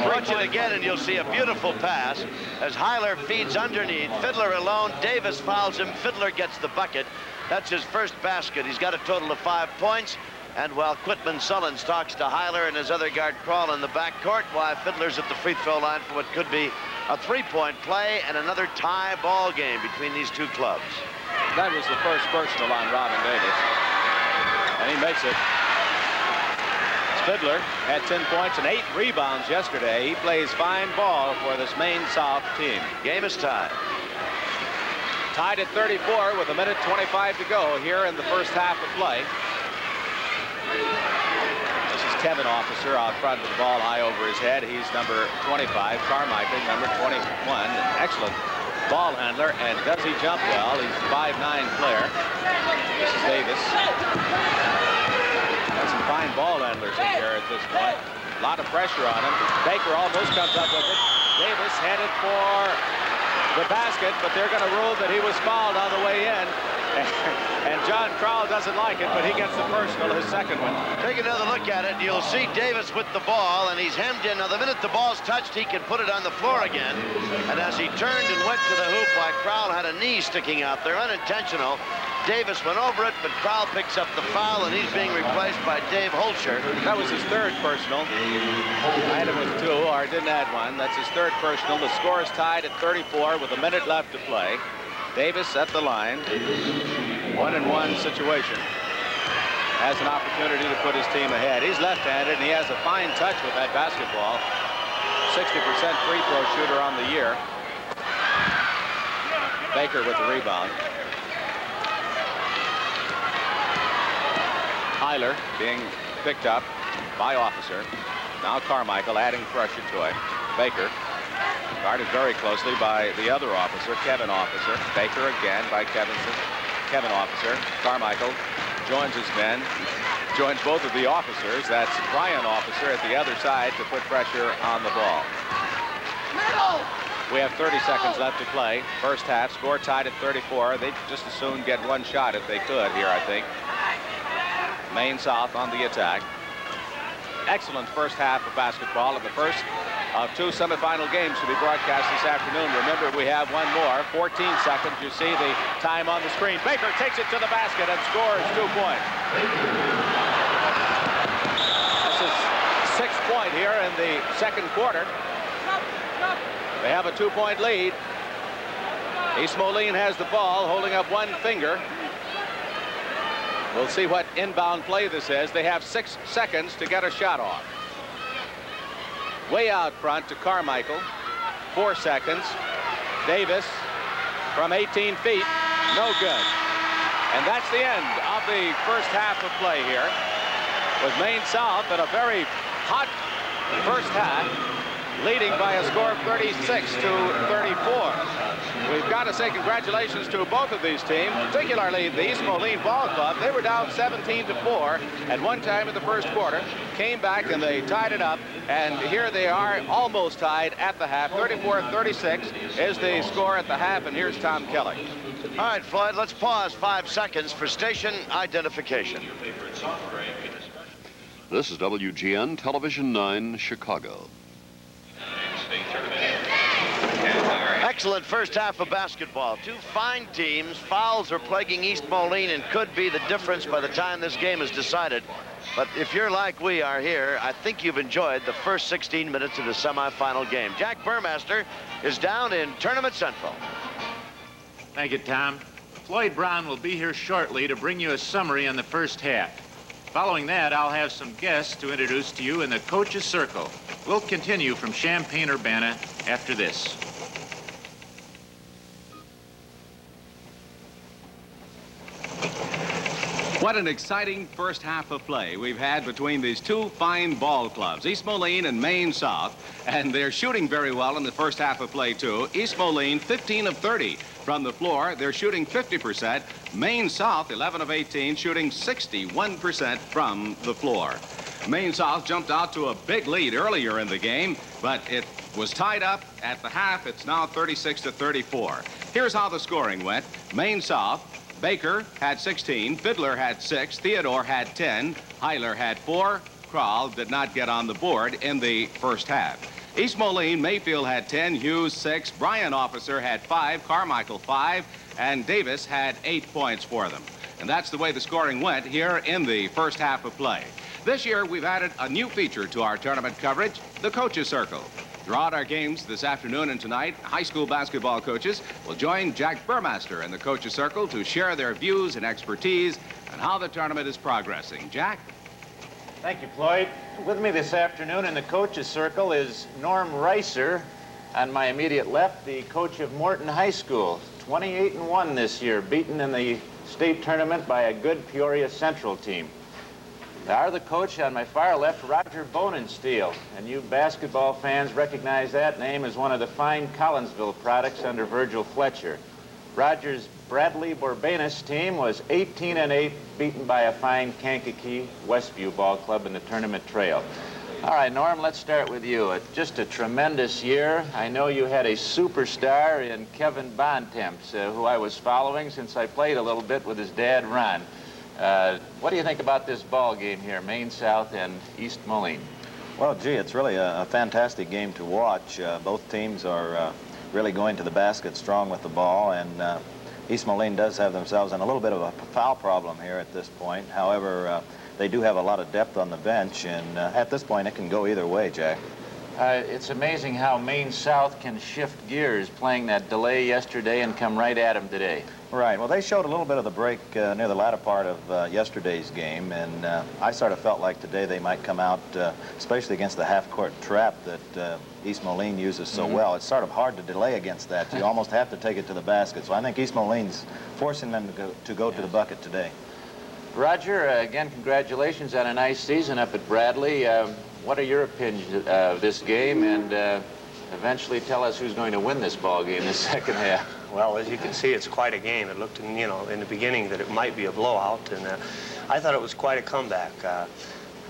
Watch it again and you'll see a beautiful pass as Heiler feeds underneath. Fiddler alone. Davis fouls him. Fiddler gets the bucket. That's his first basket. He's got a total of 5 points. And while Quitman Sullins talks to Heiler and his other guard Crawl in the backcourt, while Fiddler's at the free throw line for what could be a 3-point play and another tie ball game between these 2 clubs. That was the first personal on Robin Davis. And he makes it. Fiddler had 10 points and 8 rebounds yesterday. He plays fine ball for this Maine South team. Game is tied. Tied at 34 with a minute 25 to go here in the first half of play. This is Kevin Officer out front with the ball high over his head. He's number 25. Carmichael, number 21. An excellent ball handler, and does he jump well? He's a 5'9" player. This is Davis. Got some fine ball handlers in here at this point. A lot of pressure on him. Baker almost comes up with it. Davis headed for the basket, but they're going to rule that he was fouled on the way in. And John Crowell doesn't like it, but he gets the personal, his 2nd one. Take another look at it. You'll see Davis with the ball, and he's hemmed in. Now, the minute the ball's touched, he can put it on the floor again. And as he turned and went to the hoop, like Crowell had a knee sticking out there, unintentional. Davis went over it, but Crowell picks up the foul, and he's being replaced by Dave Holscher. That was his 3rd personal. I had him with 2, or didn't add 1. That's his 3rd personal. The score is tied at 34 with a minute left to play. Davis at the line. 1-and-1 situation. Has an opportunity to put his team ahead. He's left-handed, and he has a fine touch with that basketball. 60% free throw shooter on the year. Baker with the rebound. Hyler being picked up by Officer. Now Carmichael adding pressure to it. Baker guarded very closely by the other Officer, Kevin Officer. Baker again by Kevin Officer. Carmichael joins his men, joins both of the officers. That's Brian Officer at the other side to put pressure on the ball. We have 30 seconds left to play. First half, score tied at 34. They'd just as soon get one shot if they could here, I think. Maine South on the attack. Excellent first half of basketball, and the first of 2 semifinal games to be broadcast this afternoon. Remember, we have one more. 14 seconds. You see the time on the screen. Baker takes it to the basket and scores 2 points. This is 6th point here in the second quarter. They have a 2-point lead. East Moline has the ball, holding up one finger. We'll see what inbound play this is. They have 6 seconds to get a shot off. Way out front to Carmichael. 4 seconds. Davis from 18 feet. No good. And that's the end of the first half of play here, with Maine South in a very hot first half, leading by a score of 36 to 34. We've got to say congratulations to both of these teams, particularly the East Moline Ball Club. They were down 17 to 4 at one time in the first quarter, came back and they tied it up, and here they are almost tied at the half. 34-36 is the score at the half, and here's Tom Kelly. All right, Floyd, let's pause 5 seconds for station identification. This is WGN Television 9, Chicago. Excellent first half of basketball. 2 fine teams. Fouls are plaguing East Moline and could be the difference by the time this game is decided. But if you're like we are here, I think you've enjoyed the first 16 minutes of the semifinal game. Jack Burmaster is down in Tournament Central. Thank you, Tom. Floyd Brown will be here shortly to bring you a summary on the first half. Following that, I'll have some guests to introduce to you in the Coach's Circle. We'll continue from Champaign-Urbana after this. What an exciting first half of play we've had between these 2 fine ball clubs, East Moline and Maine South, and they're shooting very well in the first half of play too. East Moline 15 of 30 from the floor. They're shooting 50%. Maine South 11 of 18, shooting 61% from the floor. Maine South jumped out to a big lead earlier in the game, but it was tied up at the half. It's now 36 to 34. Here's how the scoring went. Maine South, Baker had 16, Fiddler had 6, Theodore had 10, Hyler had 4. Kral did not get on the board in the first half. East Moline, Mayfield had 10, Hughes 6, Brian Officer had 5, Carmichael 5, and Davis had 8 points for them. And that's the way the scoring went here in the first half of play. This year, we've added a new feature to our tournament coverage, the Coach's Circle. Throughout our games this afternoon and tonight, high school basketball coaches will join Jack Burmaster in the Coach's Circle to share their views and expertise on how the tournament is progressing. Jack? Thank you, Floyd. With me this afternoon in the Coach's Circle is Norm Reiser. On my immediate left, the coach of Morton High School. 28-1 this year, beaten in the state tournament by a good Peoria Central team. Our the coach on my far left, Roger Bonensteel, and you basketball fans recognize that name as one of the fine Collinsville products under Virgil Fletcher. Roger's Bradley Borbanus team was 18-8, beaten by a fine Kankakee Westview Ball Club in the tournament trail. All right, Norm, let's start with you. Just a tremendous year. I know you had a superstar in Kevin Bontemps, who I was following since I played a little bit with his dad, Ron. What do you think about this ball game here, Maine South and East Moline? Well, gee, it's really a fantastic game to watch. Both teams are really going to the basket strong with the ball, and East Moline does have themselves in a little bit of a foul problem here at this point. However, they do have a lot of depth on the bench, and at this point it can go either way, Jack. It's amazing how Maine South can shift gears, playing that delay yesterday and come right at them today. Right. Well, they showed a little bit of the break near the latter part of yesterday's game, and I sort of felt like today they might come out, especially against the half-court trap that East Moline uses so well. It's sort of hard to delay against that. You almost have to take it to the basket. So I think East Moline's forcing them to go to the bucket today. Roger, again, congratulations on a nice season up at Bradley. What are your opinions of this game? And eventually tell us who's going to win this ball game in the second half. Well, as you can see, it's quite a game. It looked, in the beginning that it might be a blowout, and I thought it was quite a comeback.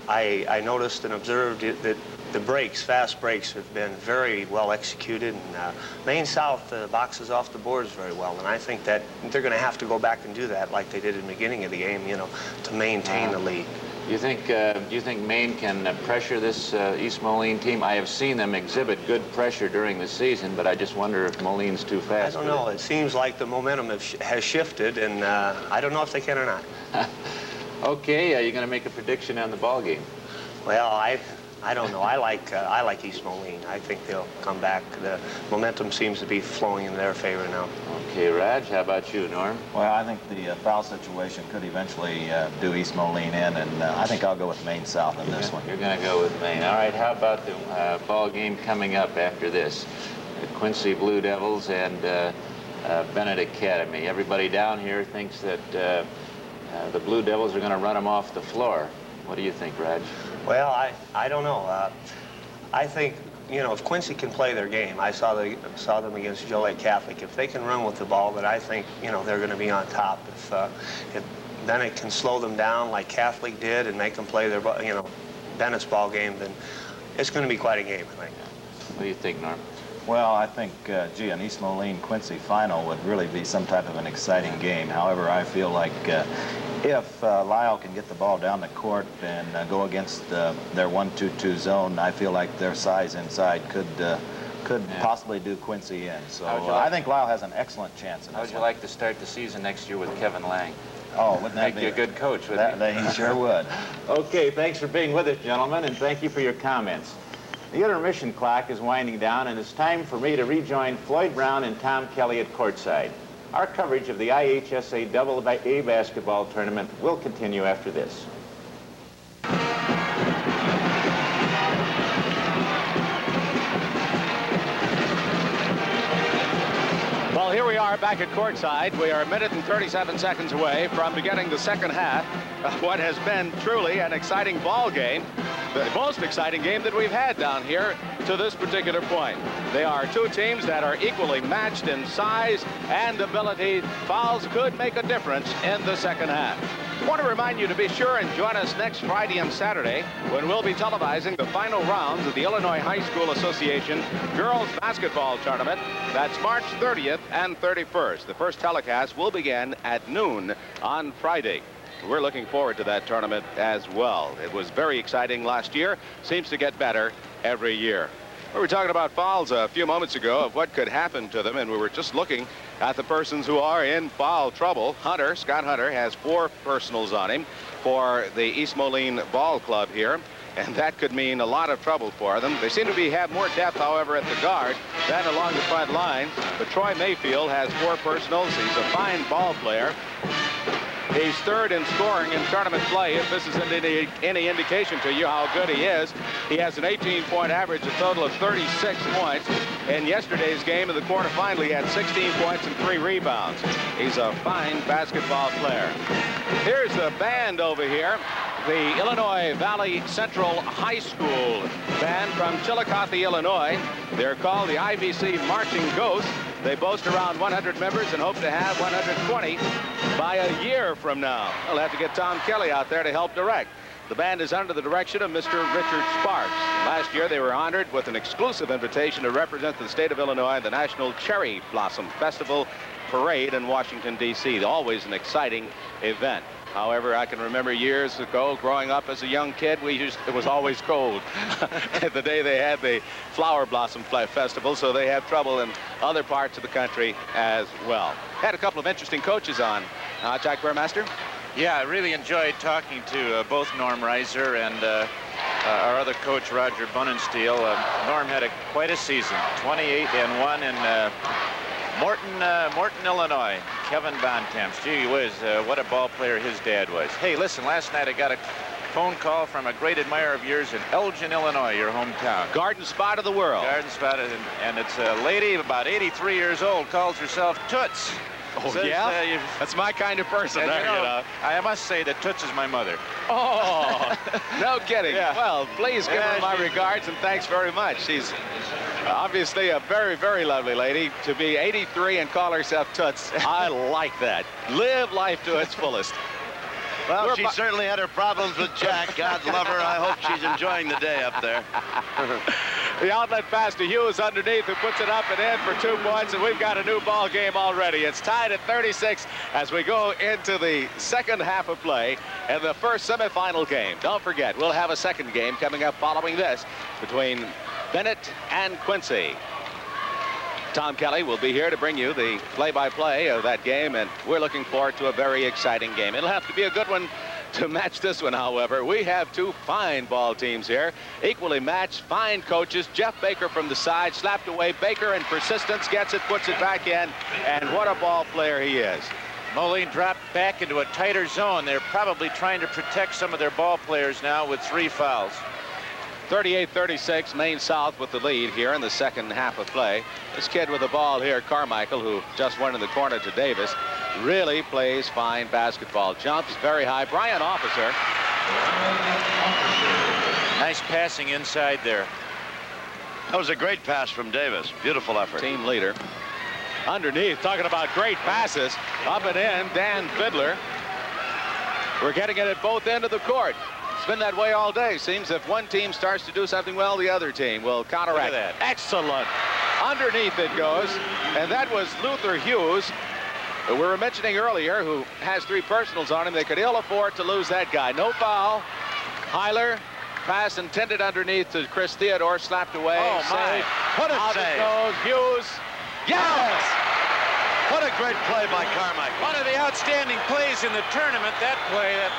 I noticed and observed that the breaks, fast breaks, have been very well executed, and Maine South boxes off the boards very well, and I think that they're going to have to go back and do that like they did in the beginning of the game, to maintain the lead. Do you think Maine can pressure this East Moline team? I have seen them exhibit good pressure during the season, but I just wonder if Moline's too fast. I don't know. It seems like the momentum has shifted, and I don't know if they can or not. Okay, you're going to make a prediction on the ball game. Well, I don't know. I like East Moline. I think they'll come back. The momentum seems to be flowing in their favor now. Okay, Raj, how about you, Norm? Well, I think the foul situation could eventually do East Moline in, and I think I'll go with Maine South in this one. You're going to go with Maine. All right, how about the ball game coming up after this? The Quincy Blue Devils and Bennett Academy. Everybody down here thinks that the Blue Devils are going to run them off the floor. What do you think, Raj? Well, I don't know. I think, if Quincy can play their game, I saw them against Joliet Catholic. If they can run with the ball, then I think, they're going to be on top. If Bennett can slow them down like Catholic did and make them play their, Bennett's ball game, then it's going to be quite a game, I think. What do you think, Norm? Well, I think, an East Moline-Quincy final would really be some type of an exciting game. However, I feel like if Lyle can get the ball down the court and go against their 1-2-2 zone, I feel like their size inside could possibly do Quincy in. So I think Lyle has an excellent chance in this. How would you like to start the season next year with Kevin Lang? Oh, wouldn't that make you a good coach, wouldn't he? He sure would. Okay, thanks for being with us, gentlemen, and thank you for your comments. The intermission clock is winding down, and it's time for me to rejoin Floyd Brown and Tom Kelly at courtside. Our coverage of the IHSA AA basketball tournament will continue after this. Well, here we are back at courtside. We are a minute and 37 seconds away from beginning the second half of what has been truly an exciting ball game. The most exciting game that we've had down here to this particular point. They are two teams that are equally matched in size and ability. Fouls could make a difference in the second half. I want to remind you to be sure and join us next Friday and Saturday when we'll be televising the final rounds of the Illinois High School Association Girls Basketball Tournament. That's March 30th and 31st. The first telecast will begin at noon on Friday. We're looking forward to that tournament as well. It was very exciting last year. Seems to get better every year. We were talking about fouls a few moments ago of what could happen to them, and we were just looking at the persons who are in foul trouble. Scott Hunter has 4 personals on him for the East Moline Ball Club here, and that could mean a lot of trouble for them. They seem to have more depth, however, at the guard than along the front line. But Troy Mayfield has 4 personals. He's a fine ball player. He's 3rd in scoring in tournament play. If this is any indication to you how good he is, he has an 18-point average, a total of 36 points. In yesterday's game in the quarterfinal, he had 16 points and 3 rebounds. He's a fine basketball player. Here's the band over here. The Illinois Valley Central High School band from Chillicothe, Illinois. They're called the IVC Marching Ghosts. They boast around 100 members and hope to have 120 by a year from now. We'll have to get Tom Kelly out there to help direct. The band is under the direction of Mr. Richard Sparks. Last year, they were honored with an exclusive invitation to represent the state of Illinois at the National Cherry Blossom Festival Parade in Washington, D.C. Always an exciting event. However, I can remember years ago, growing up as a young kid, it was always cold the day they had the Flower Blossom Festival, so they have trouble in other parts of the country as well. Had a couple of interesting coaches on. Jack Burmaster? Yeah, I really enjoyed talking to both Norm Reiser and our other coach, Roger Bunnensteel. Norm had quite a season, 28-1 in Morton, Illinois. Kevin Bontemps. Gee whiz, what a ball player his dad was. Hey, listen, last night I got a phone call from a great admirer of yours in Elgin, Illinois, your hometown. Garden spot of the world. Garden spot, and it's a lady about 83 years old, calls herself Toots. Oh, Says, yeah? That's my kind of person. And, There, you know, I must say that Toots is my mother. Oh, no kidding. Yeah. Well, please give her my regards and thanks very much. She's obviously a very, very lovely lady. To be 83 and call herself Toots, I like that. Live life to its fullest. Well, she certainly had her problems with Jack. God love her. I hope she's enjoying the day up there. The outlet pass to Hughes underneath, who puts it up and in for 2 points, and we've got a new ball game already. It's tied at 36 as we go into the second half of play and the first semifinal game. Don't forget, we'll have a second game coming up following this between Bennett and Quincy. Tom Kelly will be here to bring you the play-by-play of that game, and we're looking forward to a very exciting game. It'll have to be a good one to match this one, however. We have two fine ball teams here, equally matched, fine coaches. Jeff Baker from the side, slapped away. Baker in persistence gets it, puts it back in, and what a ball player he is. Moline dropped back into a tighter zone. They're probably trying to protect some of their ball players now with 3 fouls. 38-36, Maine South with the lead here in the second half of play. This kid with the ball here, Carmichael, who just went in the corner to Davis, really plays fine basketball. Jumps very high. Brian Officer. Nice passing inside there. That was a great pass from Davis. Beautiful effort. Team leader. Underneath, talking about great passes. Up and in, Dan Fiddler. We're getting it at both ends of the court. It's been that way all day. Seems if one team starts to do something well, the other team will counteract. Look at that. Excellent. Underneath it goes. And that was Luther Hughes, who we were mentioning earlier, who has 3 personals on him. They could ill afford to lose that guy. No foul. Heiler, pass intended underneath to Chris Theodore, slapped away. Oh, my. What a Out save. it goes. Hughes. Yes! What a great play by Carmichael. One of the outstanding plays in the tournament, that play. That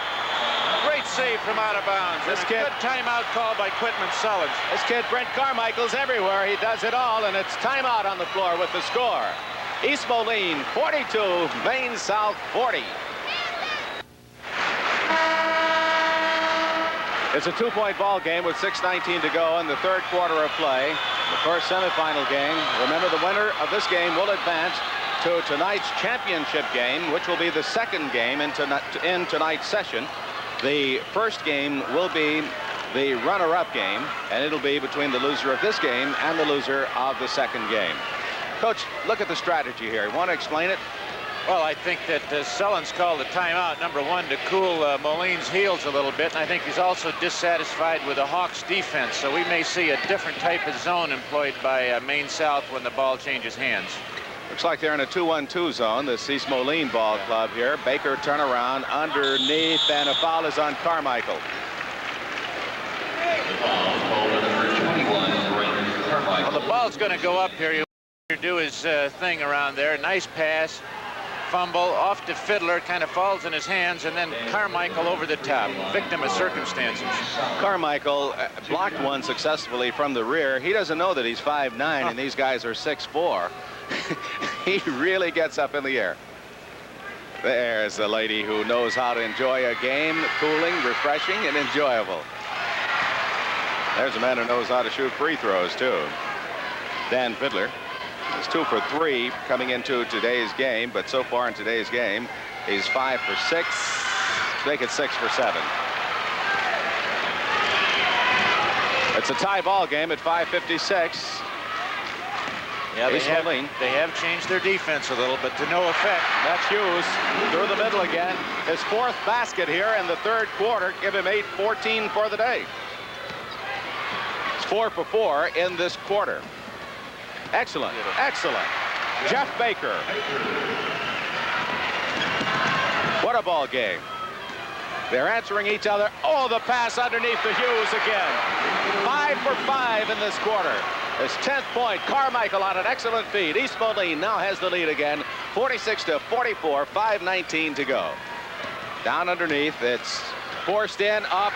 great save from out of bounds. This And a kid- good timeout call by Quitman Sullins. This kid, Brent Carmichael's everywhere. He does it all, and it's timeout on the floor with the score. East Moline 42, Maine South 40. It's a 2-point ball game with 6:19 to go in the third quarter of play. The first semifinal game. Remember, the winner of this game will advance to tonight's championship game, which will be the second game in tonight's session. The first game will be the runner-up game, and it'll be between the loser of this game and the loser of the second game. Coach, look at the strategy here. You want to explain it? Well, I think that Sullins called a timeout, number 1, to cool Moline's heels a little bit, and I think he's also dissatisfied with the Hawks' defense, so we may see a different type of zone employed by Maine South when the ball changes hands. Looks like they're in a 2-1-2 zone, this East Moline ball club here. Baker turnaround underneath, and a foul is on Carmichael. Well, the ball's going to go up here. He'll do his thing around there. Nice pass. Fumble off to Fiddler, kind of falls in his hands, and then Carmichael over the top. Victim of circumstances. Carmichael blocked one successfully from the rear. He doesn't know that he's 5'9", and these guys are 6'4". He really gets up in the air. There's a lady who knows how to enjoy a game, cooling, refreshing, and enjoyable. There's a man who knows how to shoot free throws, too. Dan Fiddler is 2 for 3 coming into today's game, but so far in today's game, he's 5 for 6. Make it 6 for 7. It's a tie ball game at 5:56. Yeah, they Moline. have changed their defense a little, but to no effect. That's Hughes through the middle again. His 4th basket here in the third quarter. Give him 8-14 for the day. It's 4 for 4 in this quarter. Excellent, excellent. Jeff Baker. What a ball game. They're answering each other. Oh, the pass underneath the Hughes again. 5 for 5 in this quarter. His 10th point. Carmichael on an excellent feed. East Moline now has the lead again. 46-44, 5:19 to go. Down underneath, it's forced in, up.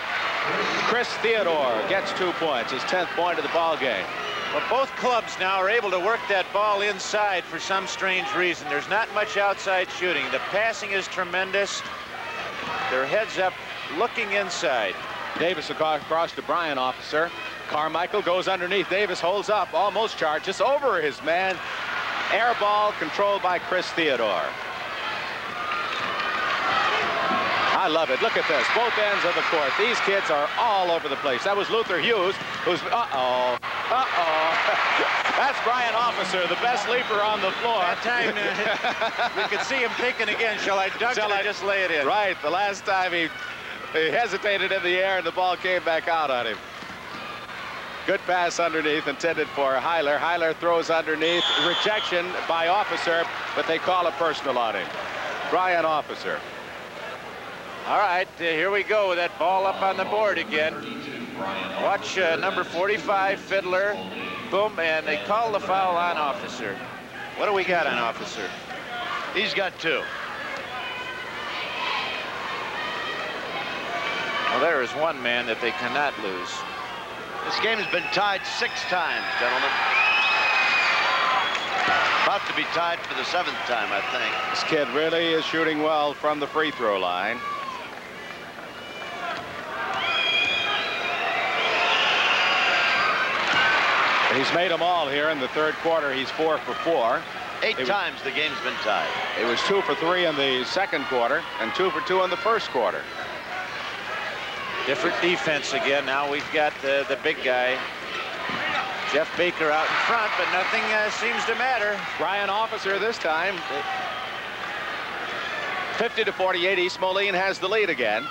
Chris Theodore gets 2 points, his 10th point of the ball game. Well, both clubs now are able to work that ball inside for some strange reason. There's not much outside shooting. The passing is tremendous. Their heads up, looking inside. Davis across to Brian Officer. Carmichael goes underneath. Davis holds up, almost charged, just over his man. Air ball controlled by Chris Theodore. I love it. Look at this. Both ends of the court. These kids are all over the place. That was Luther Hughes, who's... Uh-oh. Uh-oh. That's Brian Officer, the best leaper on the floor. That time, we could see him thinking again. Shall I dunk it or just lay it in? Right. The last time he hesitated in the air and the ball came back out on him. Good pass underneath, intended for Heiler. Heiler throws underneath. Rejection by Officer, but they call a personal on him. Brian Officer. All right, here we go with that ball up on the board again. Watch number 45, Fiddler. Boom, and they call the foul on Officer. What do we got on Officer? He's got 2. Well, there is one man that they cannot lose. This game has been tied 6 times, gentlemen. About to be tied for the 7th time, I think. This kid really is shooting well from the free throw line. He's made them all here in the third quarter. He's 4 for 4. 8 times the game's been tied. It was 2 for 3 in the second quarter and 2 for 2 in the first quarter. Different defense again. Now we've got the big guy, Jeff Baker, out in front, but nothing seems to matter. Brian Officer this time. 50-48. East Moline has the lead again.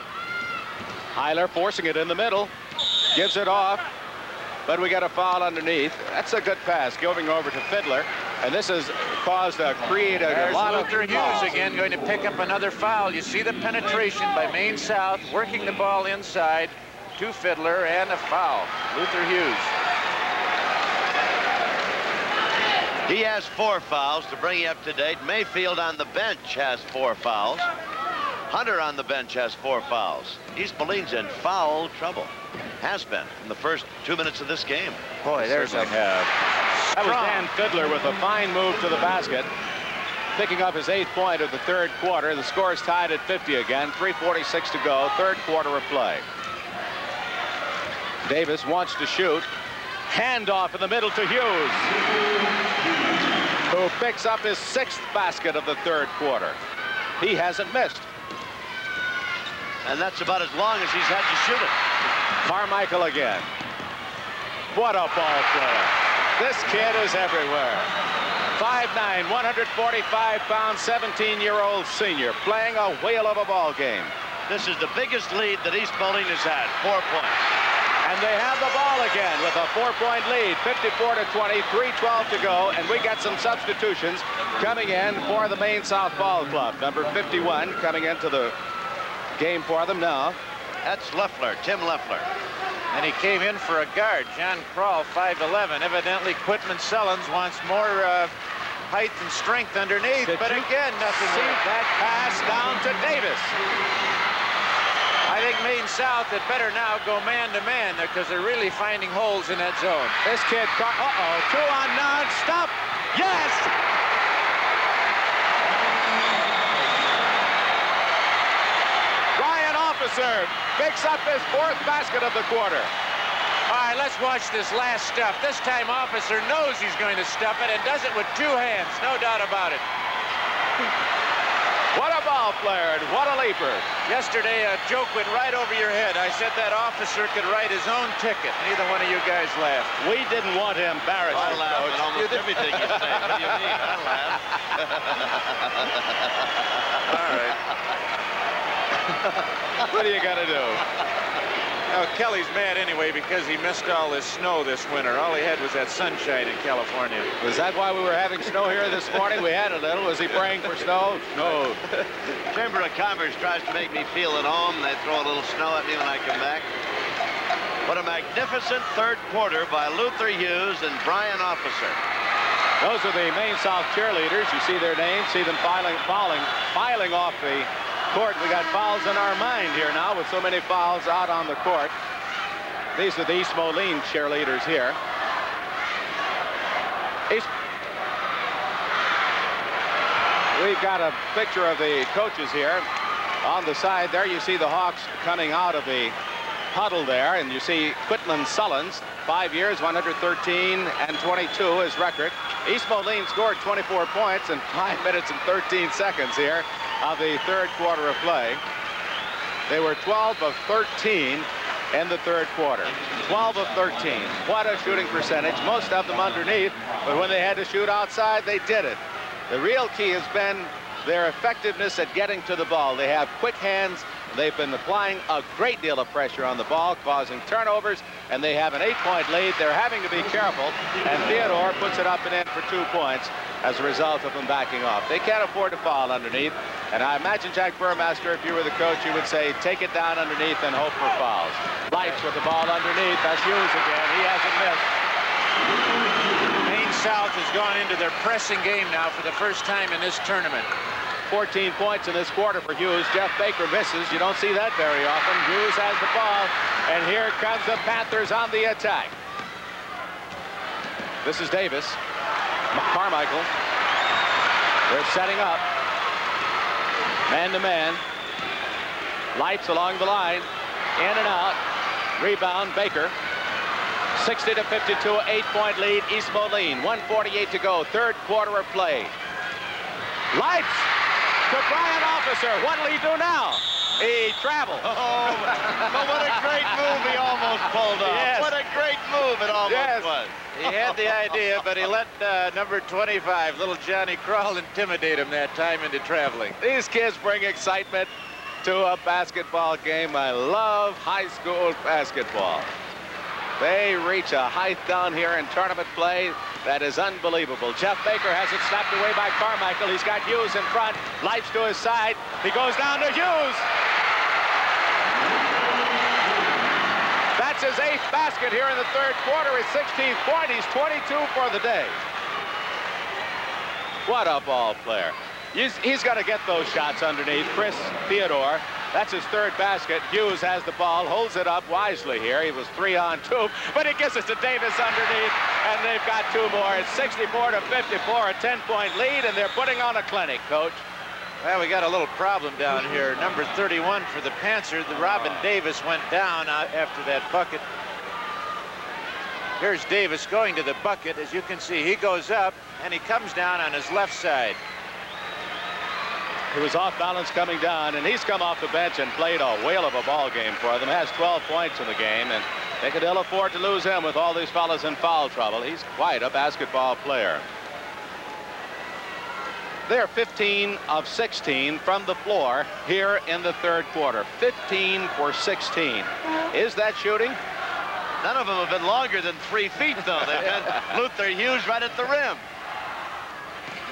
Heiler forcing it in the middle. Gives it off. But we got a foul underneath. That's a good pass going over to Fiddler. And this has caused a lot of Luther Hughes again going to pick up another foul. You see the penetration by Maine South, working the ball inside to Fiddler, and a foul. Luther Hughes. He has 4 fouls to bring you up to date. Mayfield on the bench has 4 fouls. Hunter on the bench has 4 fouls. East Moline's in foul trouble. Has been in the first 2 minutes of this game. Boy, there's a... That was Dan Fiddler with a fine move to the basket, picking up his 8th point of the third quarter. The score is tied at 50 again. 3:46 to go. Third quarter of play. Davis wants to shoot. Handoff in the middle to Hughes, who picks up his 6th basket of the third quarter. He hasn't missed. And that's about as long as he's had to shoot it. Carmichael again. What a ball player. This kid is everywhere. 5'9", 145-pound, 17-year-old senior playing a whale of a ball game. This is the biggest lead that East Moline has had, 4 points. And they have the ball again with a 4-point lead, 54-20, 3:12 to go, and we got some substitutions coming in for the Maine South Ball Club. Number 51 coming into the game for them now. That's Leffler, Tim Leffler. And he came in for a guard, John Kroll, 5'11". Evidently, Quitman Sellens wants more height and strength underneath, but again, nothing. See that pass down to Davis. I think Maine South had better now go man-to-man because they're really finding holes in that zone. This kid, 2 on non-stop. Yes! Brian Officer picks up his 4th basket of the quarter. All right, let's watch this last stuff. This time, Officer knows he's going to stuff it and does it with 2 hands, no doubt about it. What a ball player and what a leaper. Yesterday, a joke went right over your head. I said that Officer could write his own ticket. Neither one of you guys laughed. We didn't want him embarrassed. I laughed at almost everything you say. What do you mean? I laughed. All right. What are you going to do? Now, Kelly's mad anyway because he missed all this snow this winter. All he had was that sunshine in California. Was that why we were having snow here this morning? We had a little. Was he praying for snow? No. Chamber of Commerce tries to make me feel at home. They throw a little snow at me when I come back. What a magnificent third quarter by Luther Hughes and Brian Officer. Those are the Maine South cheerleaders. You see their names, see them filing off the court. We got fouls in our mind here now with so many fouls out on the court. These are the East Moline cheerleaders here. We've got a picture of the coaches here. On the side there, you see the Hawks coming out of the huddle there, and you see Quitman Sellens, 5 years, 113 and 22 his record. East Moline scored 24 points in 5 minutes and 13 seconds here of the third quarter of play. They were 12 of 13 in the third quarter. 12 of 13. What a shooting percentage. Most of them underneath, but when they had to shoot outside, they did it. The real key has been their effectiveness at getting to the ball. They have quick hands. They've been applying a great deal of pressure on the ball, causing turnovers, and they have an 8-point lead. They're having to be careful, and Theodore puts it up and in for 2 points as a result of them backing off. They can't afford to foul underneath, and I imagine Jack Burmaster, if you were the coach, you would say, take it down underneath and hope for fouls. Lights with the ball underneath. That's Hughes again. He hasn't missed. Maine South has gone into their pressing game now for the first time in this tournament. 14 points in this quarter for Hughes. Jeff Baker misses. You don't see that very often. Hughes has the ball, and here comes the Panthers on the attack. This is Davis. Carmichael. They're setting up. Man-to-man. Lights along the line. In and out. Rebound, Baker. 60 to 52, 8-point lead, East Moline. 1:48 to go. Third quarter of play. Lights to Brian Officer. What'll he do now? He traveled. Oh, but what a great move he almost pulled off. Yes. What a great move it almost was. He had the idea, but he let number 25, little Johnny Crawl, intimidate him that time into traveling. These kids bring excitement to a basketball game. I love high school basketball. They reach a height down here in tournament play that is unbelievable. Jeff Baker has it snapped away by Carmichael. He's got Hughes in front. Lights to his side. He goes down to Hughes. That's his 8th basket here in the third quarter. His 16th point. He's 22 for the day. What a ball player. He's got to get those shots underneath. Chris Theodore. That's his 3rd basket. Hughes has the ball, holds it up wisely here. He was 3 on 2, but he gives it to Davis underneath, and they've got 2 more. It's 64 to 54, a 10-point lead, and they're putting on a clinic, Coach. Well, we got a little problem down here. Number 31 for the Panthers, the Robin Davis went down after that bucket. Here's Davis going to the bucket. As you can see, he goes up, and he comes down on his left side. He was off balance coming down, and he's come off the bench and played a whale of a ball game for them. Has 12 points in the game, and they could ill afford to lose him with all these fellas in foul trouble. He's quite a basketball player. They're 15 of 16 from the floor here in the third quarter. 15 for 16. Is that shooting? None of them have been longer than 3 feet, though. They've had Luther Hughes right at the rim.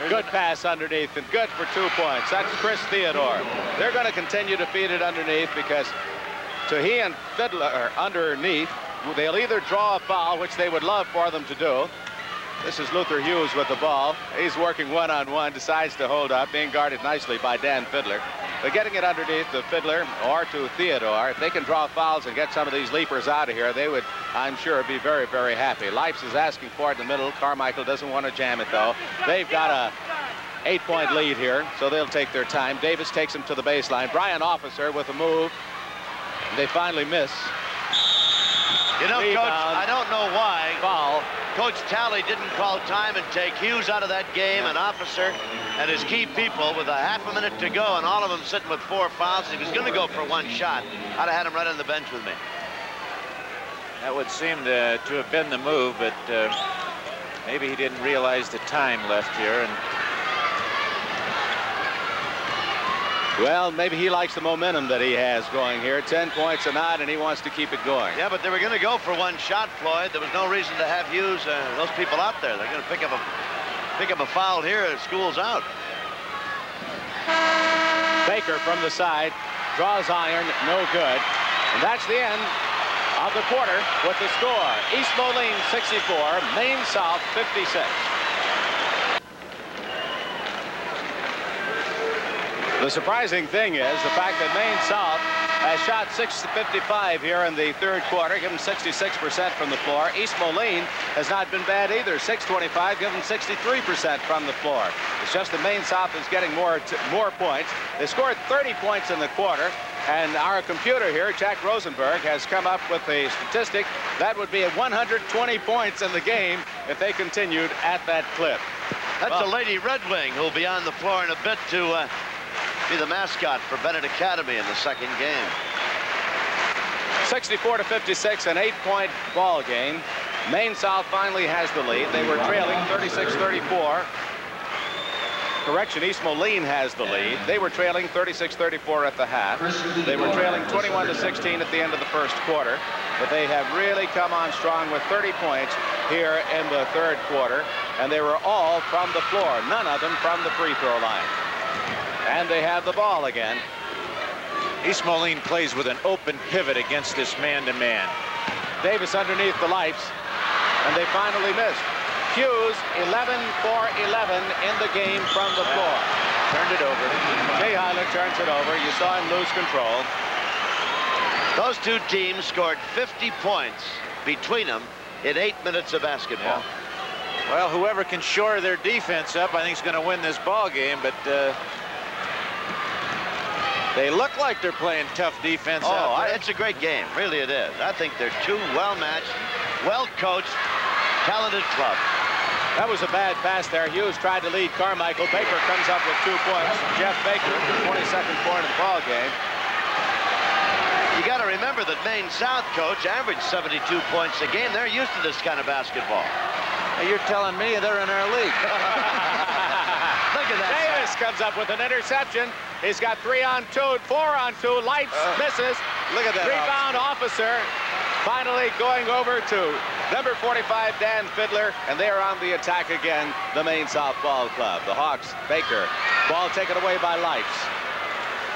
Good pass underneath, and good for 2 points. That's Chris Theodore. They're going to continue to feed it underneath because he and Fiddler are underneath. They'll either draw a foul, which they would love for them to do. This is Luther Hughes with the ball. He's working one-on-one, decides to hold up, being guarded nicely by Dan Fiddler. They're getting it underneath to Fiddler or to Theodore. If they can draw fouls and get some of these leapers out of here, they would, I'm sure, be very, very happy. Leifs is asking for it in the middle. Carmichael doesn't want to jam it, though. They've got a 8-point lead here, so they'll take their time. Davis takes him to the baseline. Brian Officer with a move. They finally miss. You know, Rebound. Coach, I don't know why. Foul. Coach Talley didn't call time and take Hughes out of that game, an Officer and his key people with a half a minute to go, and all of them sitting with 4 fouls. He was going to go for 1 shot. I'd have had him right on the bench with me. That would seem to have been the move, but maybe he didn't realize the time left here. And well, maybe he likes the momentum that he has going here. 10 points a night, and he wants to keep it going. Yeah, but they were going to go for 1 shot, Floyd. There was no reason to have Hughes, those people out there. They're going to pick up a foul here. School's out. Baker from the side draws iron, no good. And that's the end of the quarter with the score. East Moline 64, Maine South 56. The surprising thing is the fact that Maine South has shot 6-55 here in the third quarter, given 66% from the floor. East Moline has not been bad either, 6-25, given 63% from the floor. It's just that Maine South is getting more points. They scored 30 points in the quarter, and our computer here, Jack Rosenberg, has come up with a statistic that would be at 120 points in the game if they continued at that clip. That's a Lady Red Wing who'll be on the floor in a bit to be the mascot for Bennett Academy in the second game. 64-56, an 8-point ball game. Maine South finally has the lead. They were trailing 36-34. Correction, East Moline has the lead. They were trailing 36-34 at the half. They were trailing 21-16 at the end of the first quarter. But they have really come on strong with 30 points here in the third quarter. And they were all from the floor, none of them from the free throw line. And they have the ball again. East Moline plays with an open pivot against this man-to-man. Davis underneath the lights, and they finally missed. Hughes 11 for 11 in the game from the floor. Turned it over. Jay Heiler turns it over. You saw him lose control. Those two teams scored 50 points between them in 8 minutes of basketball. Yeah. Well, whoever can shore their defense up, I think is going to win this ball game, but they look like they're playing tough defense out there. It's a great game. Really it is. I think they're two well-matched, well-coached, talented clubs. That was a bad pass there. Hughes tried to lead Carmichael. Baker comes up with 2 points. Jeff Baker, the 22nd point of the ball game. You got to remember that Maine South coach averaged 72 points a game. They're used to this kind of basketball. Hey, you're telling me they're in our league. Look at that. Davis comes up with an interception. He's got 3-on-2, 4-on-2. Lights, misses. Look at that. Rebound Officer. Finally going over to number 45, Dan Fiddler, and they are on the attack again, the Maine South Ball Club. The Hawks, Baker, ball taken away by Lights.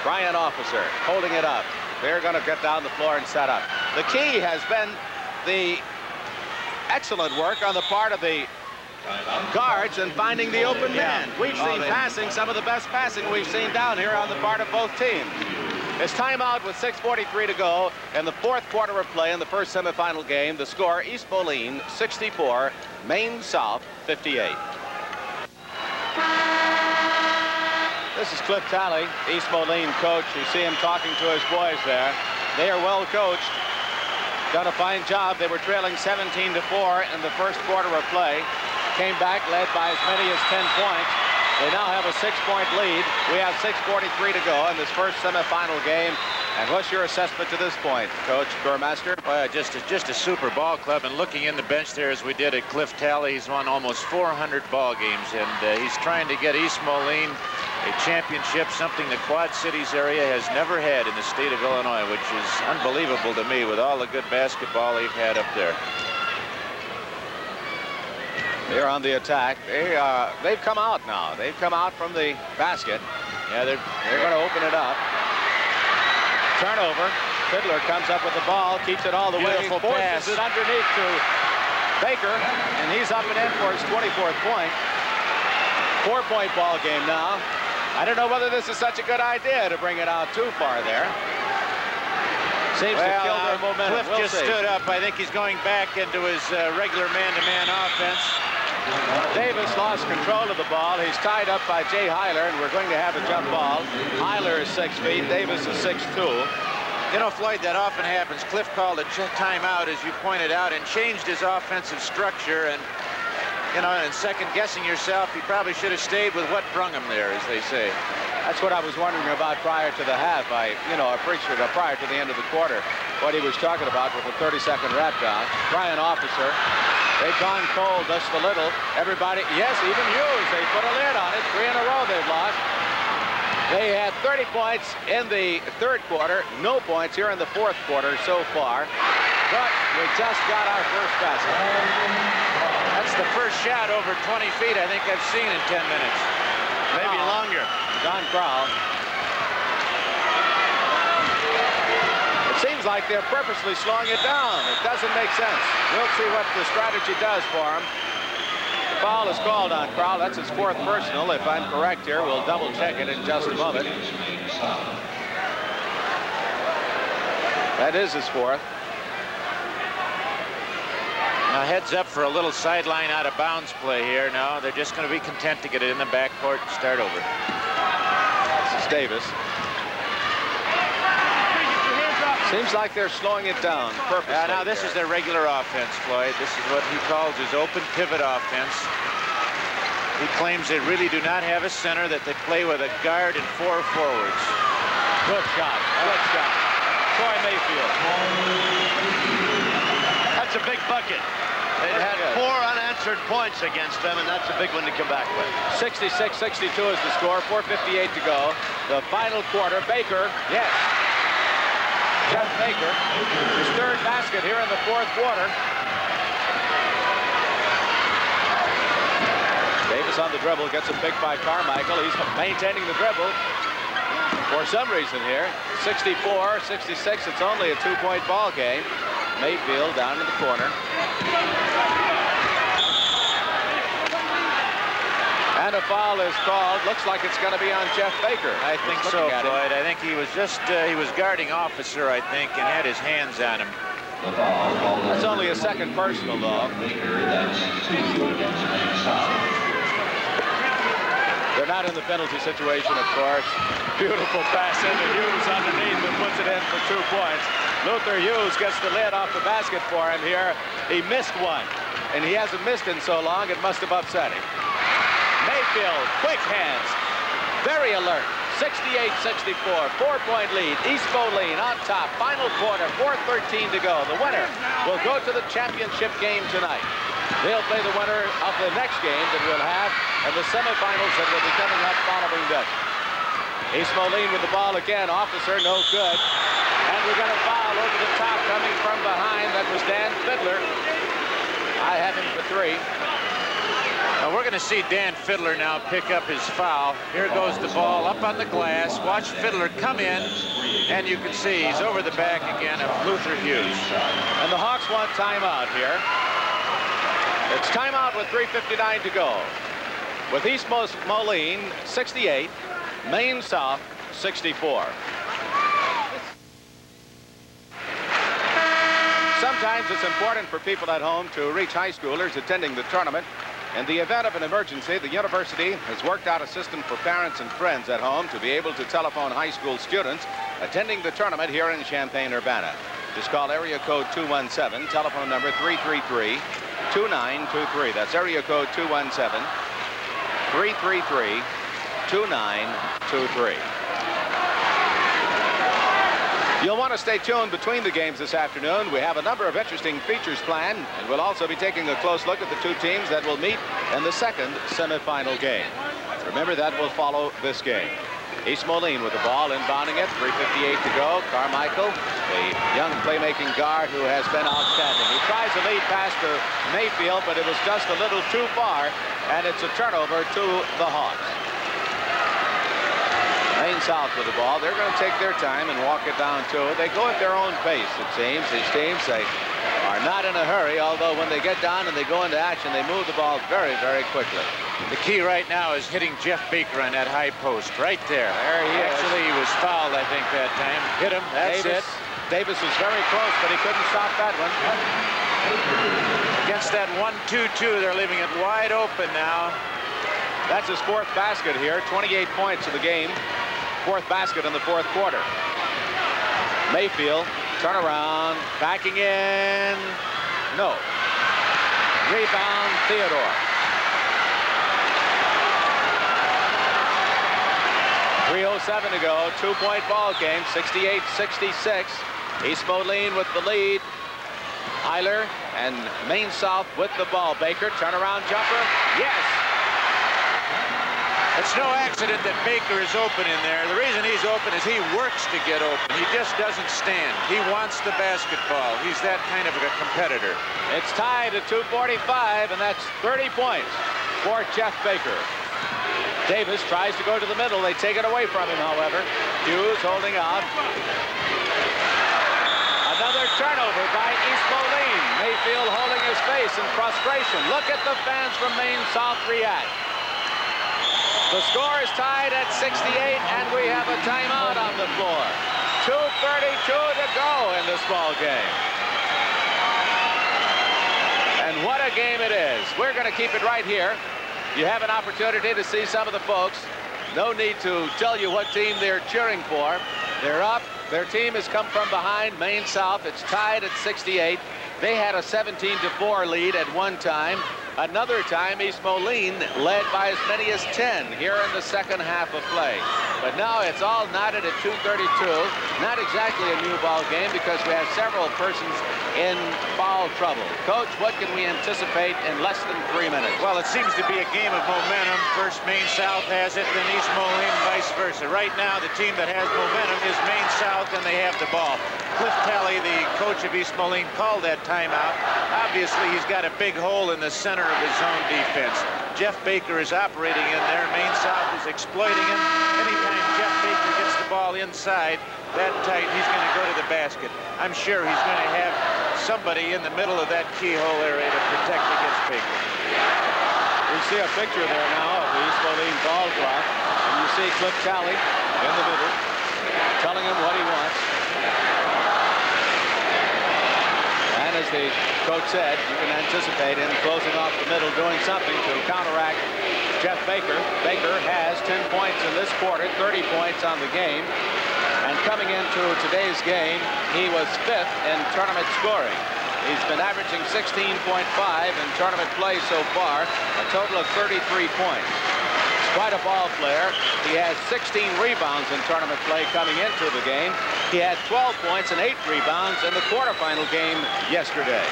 Brian Officer holding it up. They're going to get down the floor and set up. The key has been the excellent work on the part of the guards and finding the open man. We've seen passing, some of the best passing we've seen down here on the part of both teams. It's timeout with 6:43 to go in the fourth quarter of play in the first semifinal game. The score, East Moline 64, Maine South 58. This is Cliff Talley, East Moline coach. You see him talking to his boys there. They are well coached. Done a fine job. They were trailing 17-4 in the first quarter of play. Came back, led by as many as 10 points. They now have a 6-point lead. We have 6:43 to go in this first semifinal game. And what's your assessment to this point, Coach Burmaster? Well, just a super ball club. And looking in the bench there as we did at Cliff Talley, he's won almost 400 ball games. And he's trying to get East Moline a championship, something the Quad Cities area has never had in the state of Illinois, which is unbelievable to me with all the good basketball they've had up there. They're on the attack. They've come out now. They've come out from the basket. Yeah, they're going to open it up. Turnover. Fiddler comes up with the ball, keeps it all the way, forces it underneath to Baker, and he's up and in for his 24th point. 4-point ball game now. I don't know whether this is such a good idea to bring it out too far there. Seems to kill their momentum. Cliff just stood up. I think he's going back into his regular man-to-man offense. Davis lost control of the ball. He's tied up by Jay Heiler, and we're going to have a jump ball. Heiler is 6 feet. Davis is 6'2". You know, Floyd, that often happens. Cliff called a timeout, as you pointed out, and changed his offensive structure. And, you know, and second-guessing yourself, he probably should have stayed with what brung him there, as they say. That's what I was wondering about prior to the half. I appreciated prior to the end of the quarter what he was talking about with the 30-second wrap down. Brian Officer, they've gone cold just a little. Everybody, yes, even Hughes, they put a lid on it. 3 in a row they've lost. They had 30 points in the third quarter, no points here in the fourth quarter so far. But we just got our first basket. That's the first shot over 20 feet I think I've seen in 10 minutes. Maybe longer. Don Crowell. It seems like they're purposely slowing it down. It doesn't make sense. We'll see what the strategy does for him. The foul is called on Crowell. That's his 4th personal. If I'm correct here, we'll double check it in just a moment. That is his 4th. Now heads up for a little sideline out of bounds play here. No, they're just going to be content to get it in the backcourt and start over. This is Davis. Seems like they're slowing it down purposely. Now this is their regular offense, Floyd. This is what he calls his open pivot offense. He claims they really do not have a center, that they play with a guard and 4 forwards. Good shot. Good shot. Troy Mayfield. That's a big bucket. It had 4 unanswered points against them, and that's a big one to come back with. 66-62 is the score. 4:58 to go. The final quarter. Baker. Yes. Jeff Baker. His 3rd basket here in the 4th quarter. Davis on the dribble. Gets a pick by Carmichael. He's maintaining the dribble for some reason here. 64-66. It's only a 2-point ball game. Mayfield down in the corner. And a foul is called. Looks like it's going to be on Jeff Baker. I think so, Floyd. I think he was just, he was guarding Officer, I think, and had his hands on him. That's only a 2nd personal, though. They're not in the penalty situation, of course. Beautiful pass into Hughes underneath and puts it in for 2 points. Luther Hughes gets the lid off the basket for him here. He missed one, and he hasn't missed in so long, it must have upset him. Mayfield, quick hands, very alert. 68-64, 4-point lead. East Moline on top. Final quarter, 4:13 to go. The winner will go to the championship game tonight. They'll play the winner of the next game that we'll have and the semifinals that will be coming up following this. East Moline with the ball again. Officer, no good. And we got a foul over the top coming from behind. That was Dan Fiddler. I have him for 3. Now we're going to see Dan Fiddler now pick up his foul. Here goes the ball up on the glass. Watch Fiddler come in, and you can see he's over the back again of Luther Hughes. And the Hawks want timeout here. It's timeout with 3:59 to go. With East Moline 68, Maine South 64. Sometimes it's important for people at home to reach high schoolers attending the tournament. In the event of an emergency, the university has worked out a system for parents and friends at home to be able to telephone high school students attending the tournament here in Champaign-Urbana. Just call area code 217, telephone number 333-2923. That's area code 217-333-2923. You'll want to stay tuned between the games this afternoon. We have a number of interesting features planned, and we'll also be taking a close look at the 2 teams that will meet in the 2nd semifinal game. Remember, that will follow this game. East Moline with the ball, inbounding it, 3:58 to go. Carmichael, the young playmaking guard who has been outstanding. He tries a lead pass to Mayfield, but it was just a little too far, and it's a turnover to the Hawks. Maine South with the ball. They're going to take their time and walk it down to it. They go at their own pace, it seems. These teams, they are not in a hurry, although when they get down and they go into action, they move the ball very, very quickly. The key right now is hitting Jeff Baker on that high post right there. There he is. Actually, he was fouled, I think, that time. Hit him. That's Davis. it. Davis was very close, but he couldn't stop that one. Against that 1-2-2, they're leaving it wide open now. That's his 4th basket here. 28 points in the game. 4th basket in the 4th quarter. Mayfield, turn around, backing in. No. Rebound, Theodore. 3:07 to go. 2-point ball game. 68-66. East Moline with the lead. Eiler and Maine South with the ball. Baker, turnaround jumper. Yes. It's no accident that Baker is open in there. The reason he's open is he works to get open. He just doesn't stand. He wants the basketball. He's that kind of a competitor. It's tied at 2:45, and that's 30 points for Jeff Baker. Davis tries to go to the middle. They take it away from him, however. Hughes holding out. Another turnover by East Moline. Mayfield holding his face in frustration. Look at the fans from Maine South react. The score is tied at 68, and we have a timeout on the floor. 2:32 to go in this ball game. And what a game it is. We're going to keep it right here. You have an opportunity to see some of the folks. No need to tell you what team they're cheering for. They're up. Their team has come from behind. Maine South. It's tied at 68. They had a 17-4 lead at one time. Another time, East Moline led by as many as 10 here in the second half of play. But now it's all knotted at 2:32. Not exactly a new ball game because we have several persons in foul trouble. Coach, what can we anticipate in less than 3 minutes? Well, it seems to be a game of momentum. First Maine South has it, then East Moline, vice versa. Right now, the team that has momentum is Maine South, and they have the ball. Cliff Talley, the coach of East Moline, called that timeout. Obviously, he's got a big hole in the center of his zone defense. Jeff Baker is operating in there. Maine South is exploiting him. Anytime Jeff Baker gets the ball inside that tight, he's going to go to the basket. I'm sure he's going to have somebody in the middle of that keyhole area to protect against Baker. We see a picture there now of the East Moline ball clock. And you see Cliff Talley in the middle telling him what he wants. And as the coach said, you can anticipate him closing off the middle, doing something to counteract Jeff Baker. Baker has 10 points in this quarter, 30 points on the game. And coming into today's game, he was 5th in tournament scoring. He's been averaging 16.5 in tournament play so far, a total of 33 points. He's quite a ball player. He has 16 rebounds in tournament play coming into the game. He had 12 points and 8 rebounds in the quarterfinal game yesterday.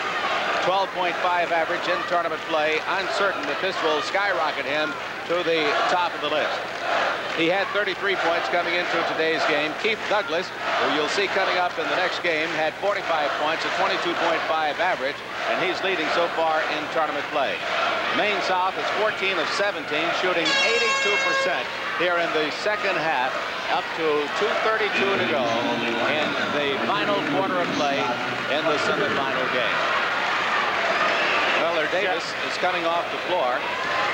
12.5 average in tournament play. I'm certain that this will skyrocket him to the top of the list. He had 33 points coming into today's game. Keith Douglas, who you'll see coming up in the next game, had 45 points, a 22.5 average, and he's leading so far in tournament play. Maine South is 14 of 17, shooting 82% here in the second half, up to 2:32 to go in the final quarter of play in the semifinal game. Weller Davis is coming off the floor.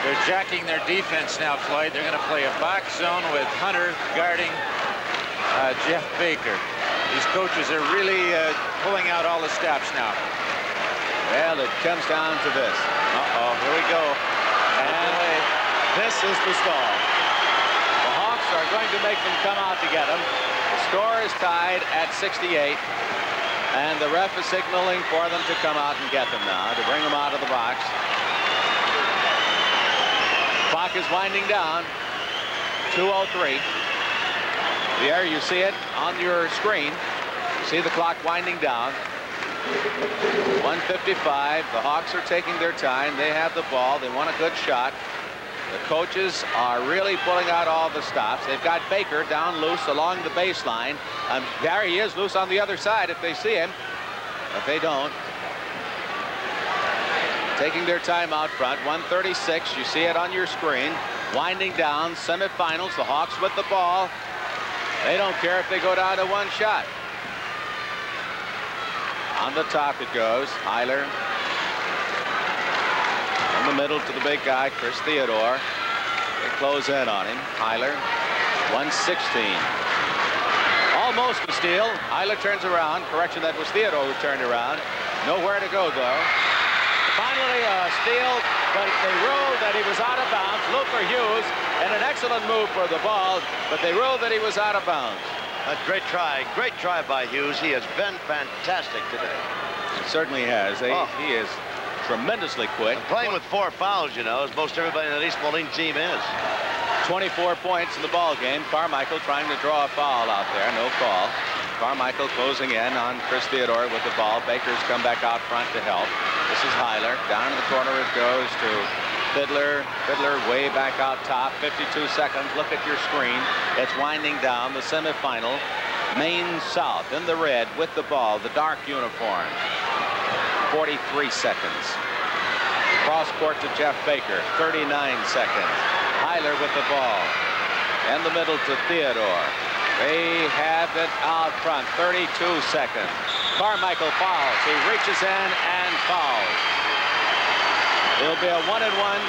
They're jacking their defense now, Floyd. They're going to play a box zone with Hunter guarding Jeff Baker. These coaches are really pulling out all the stops now. Well, it comes down to this. Uh-oh, here we go. And this is the stall. The Hawks are going to make them come out to get them. The score is tied at 68. And the ref is signaling for them to come out and get them now, to bring them out of the box. Clock is winding down. 2:03. There, you see it on your screen. You see the clock winding down. 1:55. The Hawks are taking their time. They have the ball. They want a good shot. The coaches are really pulling out all the stops. They've got Baker down loose along the baseline. There he is, loose on the other side if they see him. If they don't. Taking their time out front. 1:36. You see it on your screen. Winding down. Semifinals. The Hawks with the ball. They don't care if they go down to one shot. On the top it goes. Heiler. In the middle to the big guy, Chris Theodore. They close in on him. Heiler. 1:16. Almost a steal. Heiler turns around. Correction, that was Theodore who turned around. Nowhere to go, though. Finally, a steal, but they ruled that he was out of bounds. Luther Hughes, and an excellent move for the ball, but they ruled that he was out of bounds. A great try by Hughes. He has been fantastic today. He certainly has. He is tremendously quick. And playing with 4 fouls, you know, as most everybody in the East Moline team is. 24 points in the ball game. Carmichael trying to draw a foul out there. No call. Carmichael closing in on Chris Theodore with the ball. Baker's come back out front to help. This is Heiler. Down in the corner it goes to Fiddler. Fiddler way back out top. 52 seconds. Look at your screen. It's winding down. The semifinal. Maine South in the red with the ball. The dark uniform. 43 seconds. Cross court to Jeff Baker. 39 seconds. Heiler with the ball. In the middle to Theodore. They have it out front. 32 seconds. Carmichael fouls. He reaches in and fouls. It'll be a 1-and-1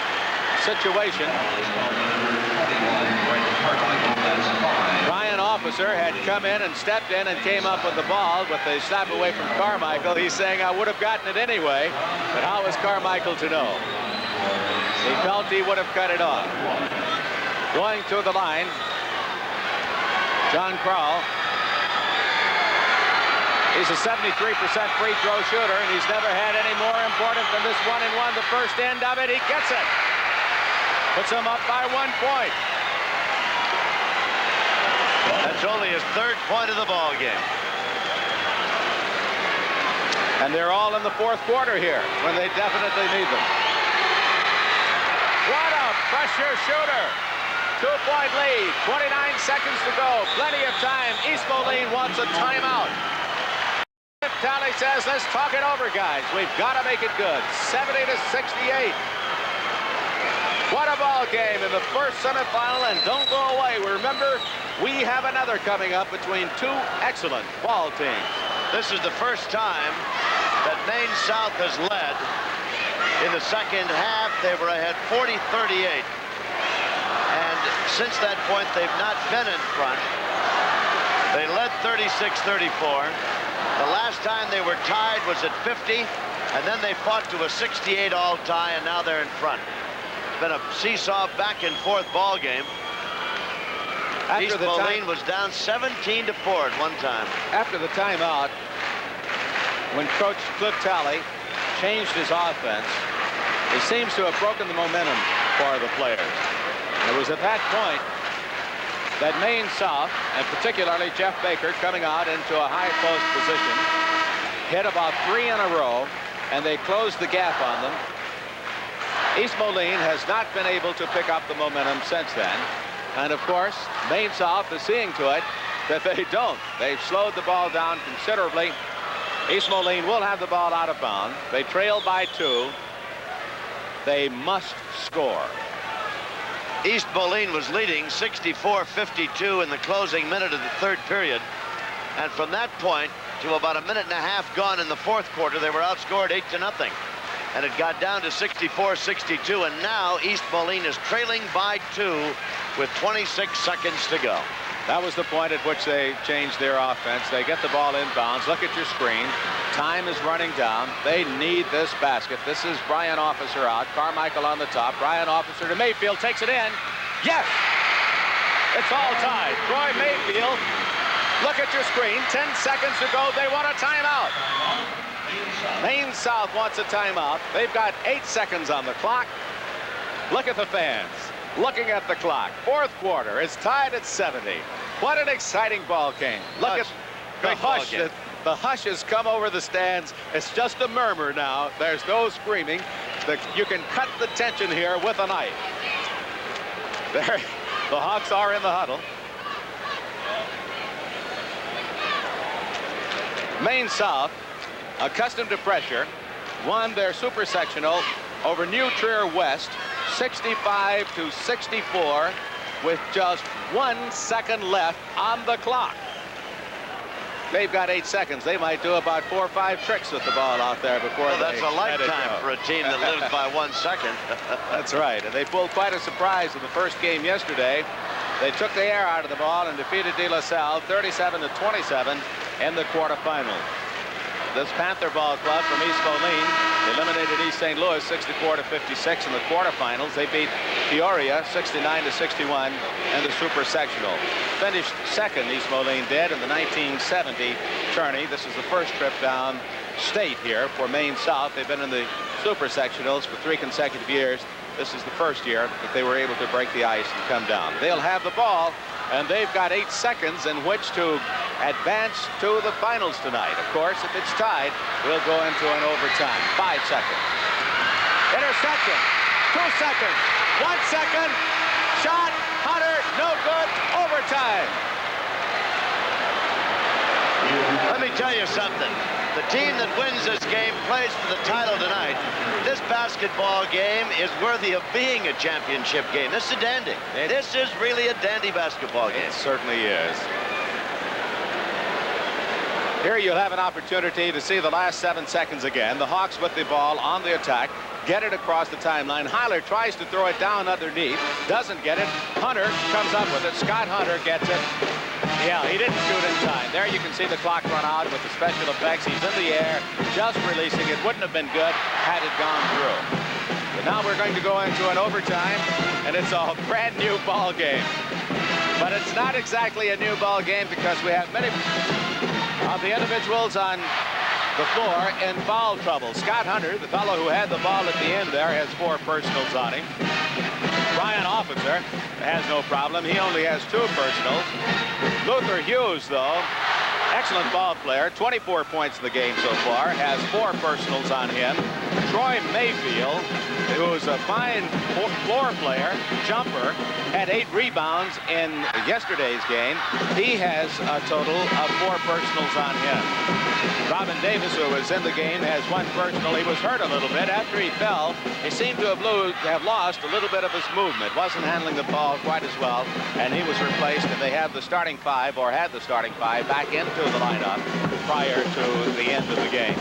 situation. Ryan Officer had come in and stepped in and came up with the ball with the snap away from Carmichael. He's saying, I would have gotten it anyway, but how was Carmichael to know? He felt he would have cut it off. Going to the line, John Crowell. He's a 73% free throw shooter, and he's never had any more important than this 1-and-1. The first end of it, he gets it. Puts him up by 1 point. That's only his 3rd point of the ball game. And they're all in the 4th quarter here when they definitely need them. What a pressure shooter. 2-point lead, 29 seconds to go. Plenty of time. East Moline wants a timeout. Tally says, let's talk it over, guys. We've got to make it good. 70-68. What a ball game in the first semifinal, and don't go away. Remember, we have another coming up between 2 excellent ball teams. This is the first time that Maine South has led. In the second half, they were ahead 40-38. And since that point, they've not been in front. They led 36-34. The last time they were tied was at 50, and then they fought to a 68 all tie, and now they're in front. It's been a seesaw back and forth ball game. East Moline was down 17-4 at one time. After the timeout, when Coach Cliff Tally changed his offense, it seems to have broken the momentum for the players. And it was at that point that Maine South, and particularly Jeff Baker, coming out into a high post position, hit about 3 in a row, and they closed the gap on them. East Moline has not been able to pick up the momentum since then. And of course, Maine South is seeing to it that they don't. They've slowed the ball down considerably. East Moline will have the ball out of bounds. They trail by 2. They must score. East Moline was leading 64-52 in the closing minute of the 3rd period. And from that point to about a minute and a half gone in the 4th quarter, they were outscored 8-0. And it got down to 64-62. And now East Moline is trailing by 2 with 26 seconds to go. That was the point at which they changed their offense. They get the ball inbounds. Look at your screen. Time is running down. They need this basket. This is Brian Officer out. Carmichael on the top. Brian Officer to Mayfield. Takes it in. Yes! It's all tied. Troy Mayfield. Look at your screen. 10 seconds to go. They want a timeout. Maine South wants a timeout. They've got 8 seconds on the clock. Look at the fans. Looking at the clock. 4th quarter. It's tied at 70. What an exciting ball game. Look at the hush. The hush has come over the stands. It's just a murmur now. There's no screaming. You can cut the tension here with a knife. There, the Hawks are in the huddle. Maine South, accustomed to pressure, won their super sectional over New Trier West 65-64 with just 1 second left on the clock. They've got 8 seconds. They might do about 4 or 5 tricks with the ball out there before that's a lifetime for a team that lives by 1 second. That's right. And they pulled quite a surprise in the first game yesterday. They took the air out of the ball and defeated De La Salle 37-27 in the quarterfinals. This Panther Ball Club from East Moline eliminated East St. Louis 64-56 in the quarterfinals. They beat Peoria 69-61 in the super sectional. Finished second, East Moline did, in the 1970 tourney. This is the first trip down state here for Maine South. They've been in the super sectionals for 3 consecutive years. This is the first year that they were able to break the ice and come down. They'll have the ball, and they've got 8 seconds in which to advance to the finals tonight. Of course, if it's tied, we'll go into an overtime. 5 seconds. Interception. 2 seconds. 1 second. Shot. Hunter. No good. Overtime. Let me tell you something. The team that wins this game plays for the title tonight. This basketball game is worthy of being a championship game. This is a dandy. This is really a dandy basketball game. It certainly is. Here you'll have an opportunity to see the last 7 seconds again. The Hawks with the ball on the attack, get it across the timeline. Heiler tries to throw it down underneath, doesn't get it. Hunter comes up with it. Scott Hunter gets it. Yeah, he didn't shoot in time. There you can see the clock run out with the special effects. He's in the air, just releasing it. Wouldn't have been good had it gone through. But now we're going to go into an overtime, and it's a brand new ball game. But it's not exactly a new ball game because we have many of the individuals on the floor in foul trouble. Scott Hunter, the fellow who had the ball at the end there, has 4 personals on him. Brian Officer has no problem. He only has 2 personals. Luther Hughes, though, excellent ball player, 24 points in the game so far, has 4 personals on him. Troy Mayfield, who's a fine floor player, jumper, had 8 rebounds in yesterday's game. He has a total of 4 personals on him. Robin Davis, who was in the game, has 1 personal. He was hurt a little bit. After he fell, he seemed to have lost a little bit of his movement. Wasn't handling the ball quite as well, and he was replaced, and they have the starting 5, or had the starting 5, back into the lineup prior to the end of the game.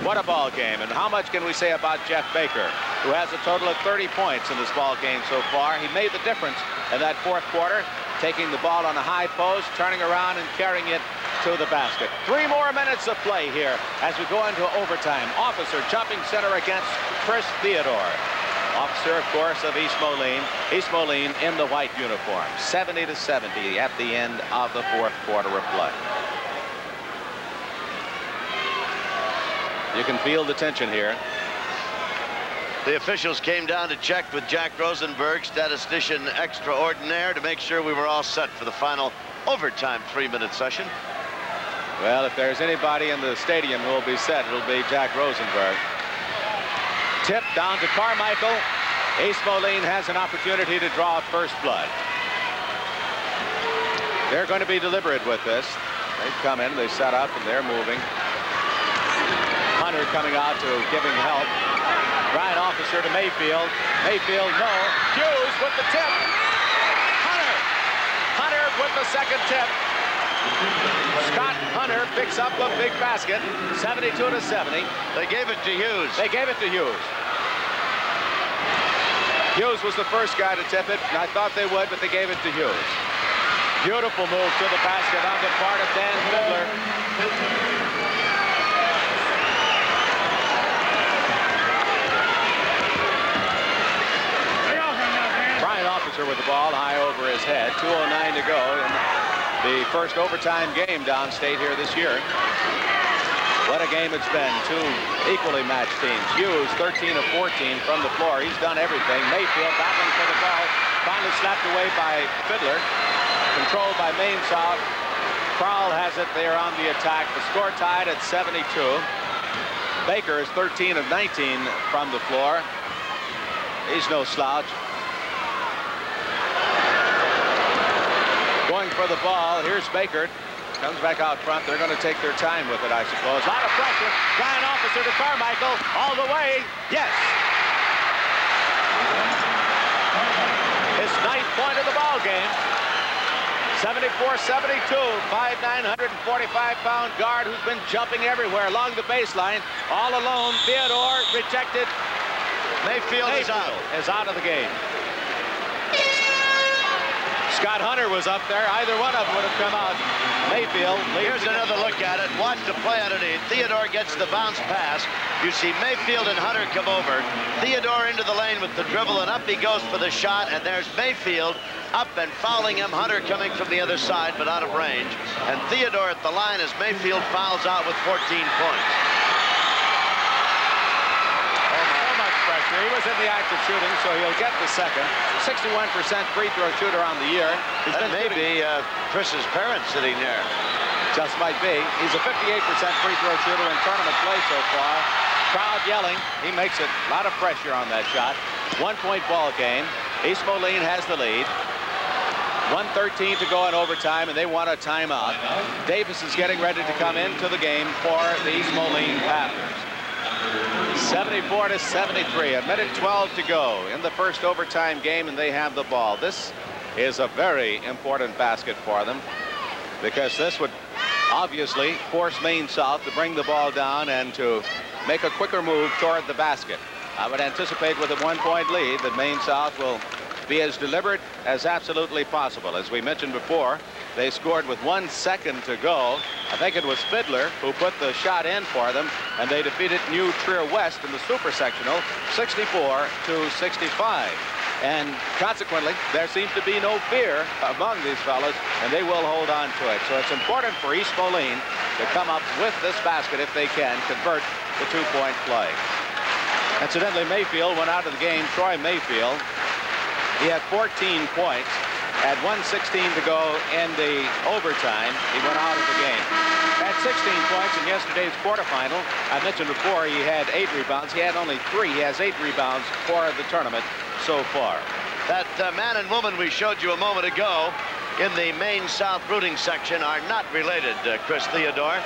What a ball game, and how much can we say about Jeff Baker, who has a total of 30 points in this ball game so far. He made the difference in that 4th quarter, taking the ball on a high post, turning around and carrying it to the basket. 3 more minutes of play here as we go into overtime. Officer jumping center against Chris Theodore. Officer, of course, of East Moline. East Moline in the white uniform. 70-70 at the end of the 4th quarter of play. You can feel the tension here. The officials came down to check with Jack Rosenberg, statistician extraordinaire, to make sure we were all set for the final overtime 3-minute session. Well, if there's anybody in the stadium who will be set, it'll be Jack Rosenberg. Tip down to Carmichael. East Moline has an opportunity to draw first blood. They're going to be deliberate with this. They've come in, they set up, and they're moving. Hunter coming out to give him help. Brian Officer to Mayfield. Mayfield, no. Hughes with the tip. Hunter with the second tip. Scott Hunter picks up a big basket. 72-70. They gave it to Hughes. They gave it to Hughes. Hughes was the first guy to tip it, and I thought they would, but they gave it to Hughes. Beautiful move to the basket on the part of Dan Fiddler. Brian Officer with the ball high over his head. 2:09 to go in the first overtime game downstate here this year. What a game it's been. 2 equally matched teams. Hughes 13 of 14 from the floor. He's done everything. Mayfield battling for the ball. Finally slapped away by Fiddler. Controlled by Maine South. Crowell has it there on the attack. The score tied at 72. Baker is 13 of 19 from the floor. He's no slouch. Going for the ball. Here's Baker. Comes back out front. They're going to take their time with it, I suppose. A lot of pressure. Brian Officer to Carmichael. All the way. Yes. His 9th point of the ball game. 74-72. 5'9", 145-pound guard who's been jumping everywhere along the baseline. All alone. Theodore rejected. Mayfield is out. Is out of the game. Scott Hunter was up there. Either one of them would have come out. Mayfield. Here's another look at it. Watch the play underneath. Theodore gets the bounce pass. You see Mayfield and Hunter come over. Theodore into the lane with the dribble, and up he goes for the shot. And there's Mayfield up and fouling him. Hunter coming from the other side, but out of range. And Theodore at the line as Mayfield fouls out with 14 points. He was in the act of shooting, so he'll get the second. 61% free throw shooter on the year. He's that may be Chris's parents sitting there. Just might be. He's a 58% free throw shooter in tournament play so far. Crowd yelling. He makes it. A lot of pressure on that shot. 1-point ball game. East Moline has the lead. 1:13 to go in overtime, and they want a timeout. Davis is getting ready to come into the game for the East Moline Panthers. 74-73. A minute 12 to go in the first overtime game, and they have the ball. This is a very important basket for them because this would obviously force Maine South to bring the ball down and to make a quicker move toward the basket. I would anticipate with a 1-point lead that Maine South will be as deliberate as absolutely possible. As we mentioned before, they scored with 1 second to go. I think it was Fiddler who put the shot in for them, and they defeated New Trier West in the Super Sectional 64-65. And consequently, there seems to be no fear among these fellas, and they will hold on to it. So it's important for East Moline to come up with this basket if they can convert the two-point play. Incidentally, Mayfield went out of the game. Troy Mayfield, he had 14 points. At 1:16 to go in the overtime, he went out of the game. At 16 points in yesterday's quarterfinal. I mentioned before he had 8 rebounds. He had only 3. He has 8 rebounds for the tournament so far. That man and woman we showed you a moment ago in the Maine South rooting section are not related, Chris Theodore.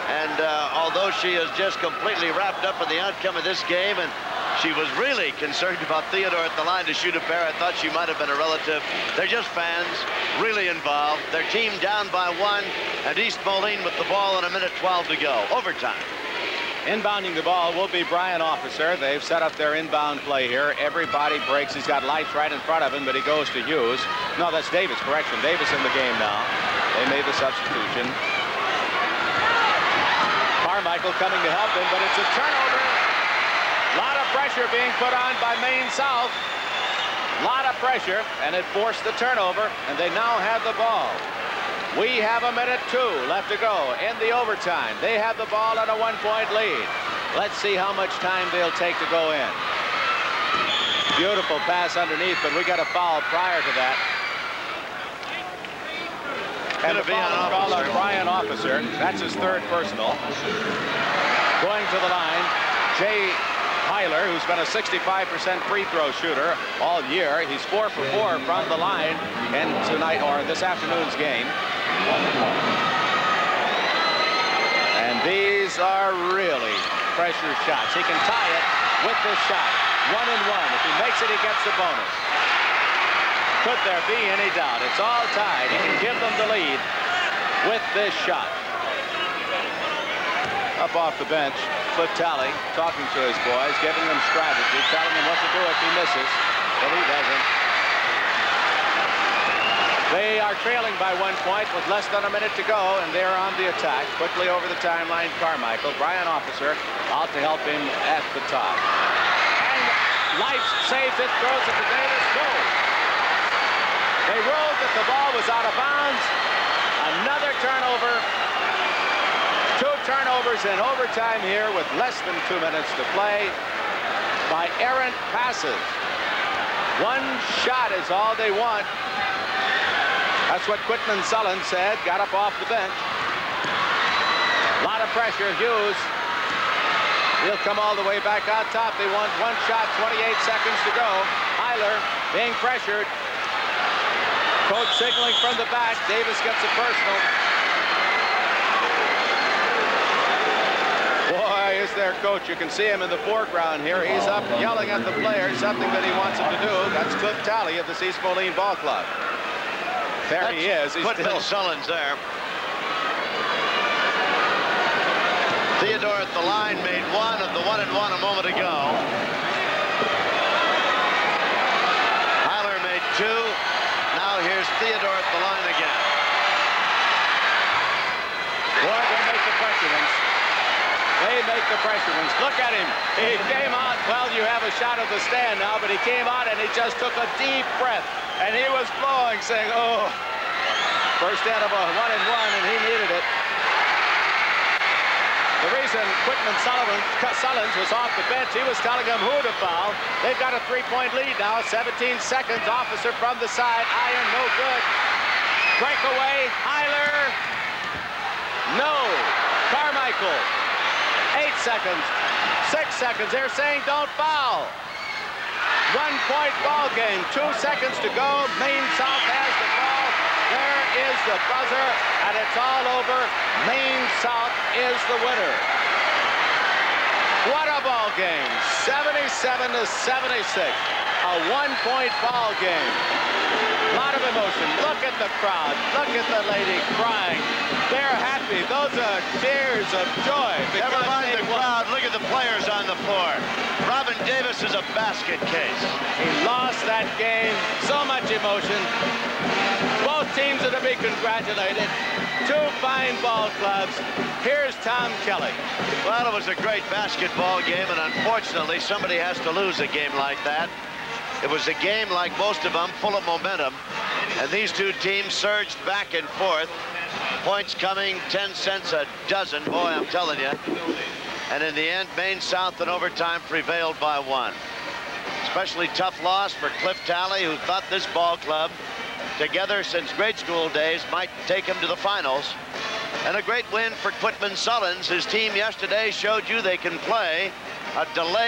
And although she is just completely wrapped up in the outcome of this game, and she was really concerned about Theodore at the line to shoot a pair, I thought she might have been a relative. They're just fans, really involved. Their team down by 1, and East Moline with the ball and 1:12 to go. Overtime. Inbounding the ball will be Brian Officer. They've set up their inbound play here. Everybody breaks. He's got lights right in front of him, but he goes to Hughes. No, that's Davis. Correction. Davis in the game now. They made the substitution. Carmichael coming to help him, but it's a turnover. A lot of pressure being put on by Maine South. A lot of pressure, and it forced the turnover, and they now have the ball. We have 1:02 left to go in the overtime. They have the ball on a 1-point lead. Let's see how much time they'll take to go in. Beautiful pass underneath, but we got a foul prior to that. And the foul is called on Brian Officer. That's his 3rd personal. Going to the line, Jay Hyler, who's been a 65% free throw shooter all year. He's 4 for 4 from the line in tonight or this afternoon's game. And these are really pressure shots. He can tie it with this shot. 1 and 1. If he makes it, he gets the bonus. Could there be any doubt? It's all tied. He can give them the lead with this shot. Up off the bench, Cliff Talley talking to his boys, giving them strategy, telling them what to do if he misses, but he doesn't. They are trailing by 1 point with less than a minute to go, and they're on the attack. Quickly over the timeline, Carmichael. Brian Officer out to help him at the top. And Leifs saves it, throws it to Davis. No. They ruled that the ball was out of bounds. Another turnover. 2 turnovers in overtime here with less than 2 minutes to play by errant passes. 1 shot is all they want. That's what Quitman Sullen said. Got up off the bench. A lot of pressure. Hughes. He'll come all the way back out top. They want 1 shot, 28 seconds to go. Hyler being pressured. Coach signaling from the back. Davis gets a personal. Boy, is their coach. You can see him in the foreground here. He's up yelling at the players, something that he wants them to do. That's Cliff Talley of the East Moline Ball Club. There he is. He's Quitman Sullen's there. Theodore at the line made 1 of the 1 and 1 a moment ago. Hyler made 2. Now here's Theodore at the line again. Boy, they make the pressure ones. They make the pressure ones. Look at him. He came out. Well, you have a shot of the stand now, but he came out and he just took a deep breath. And he was blowing, saying, oh, first out of a 1 and 1, and he needed it. The reason Quitman Sullins was off the bench, he was telling them who to foul. They've got a 3-point lead now, 17 seconds. Officer from the side, iron, no good. Breakaway, Hyler. No. Carmichael. 8 seconds. 6 seconds. They're saying don't foul. 1-point ball game. 2 seconds to go. Maine South has the ball. There is the buzzer, and it's all over. Maine South is the winner. What a ball game. 77 to 76. A 1-point ball game. A lot of emotion. Look at the crowd. Look at the lady crying. They're happy. Those are tears of joy. Never mind the crowd. Look at the players on the floor. Robin Davis is a basket case. He lost that game. So much emotion. Both teams are to be congratulated. 2 fine ball clubs. Here's Tom Kelly. Well, it was a great basketball game, and unfortunately, somebody has to lose a game like that. It was a game like most of them, full of momentum. And these two teams surged back and forth. Points coming 10 cents a dozen. Boy, I'm telling you. And in the end, Maine South in overtime prevailed by 1. Especially tough loss for Cliff Talley, who thought this ball club, together since grade school days, might take him to the finals. And a great win for Quitman Sullins. His team yesterday showed you they can play. A delay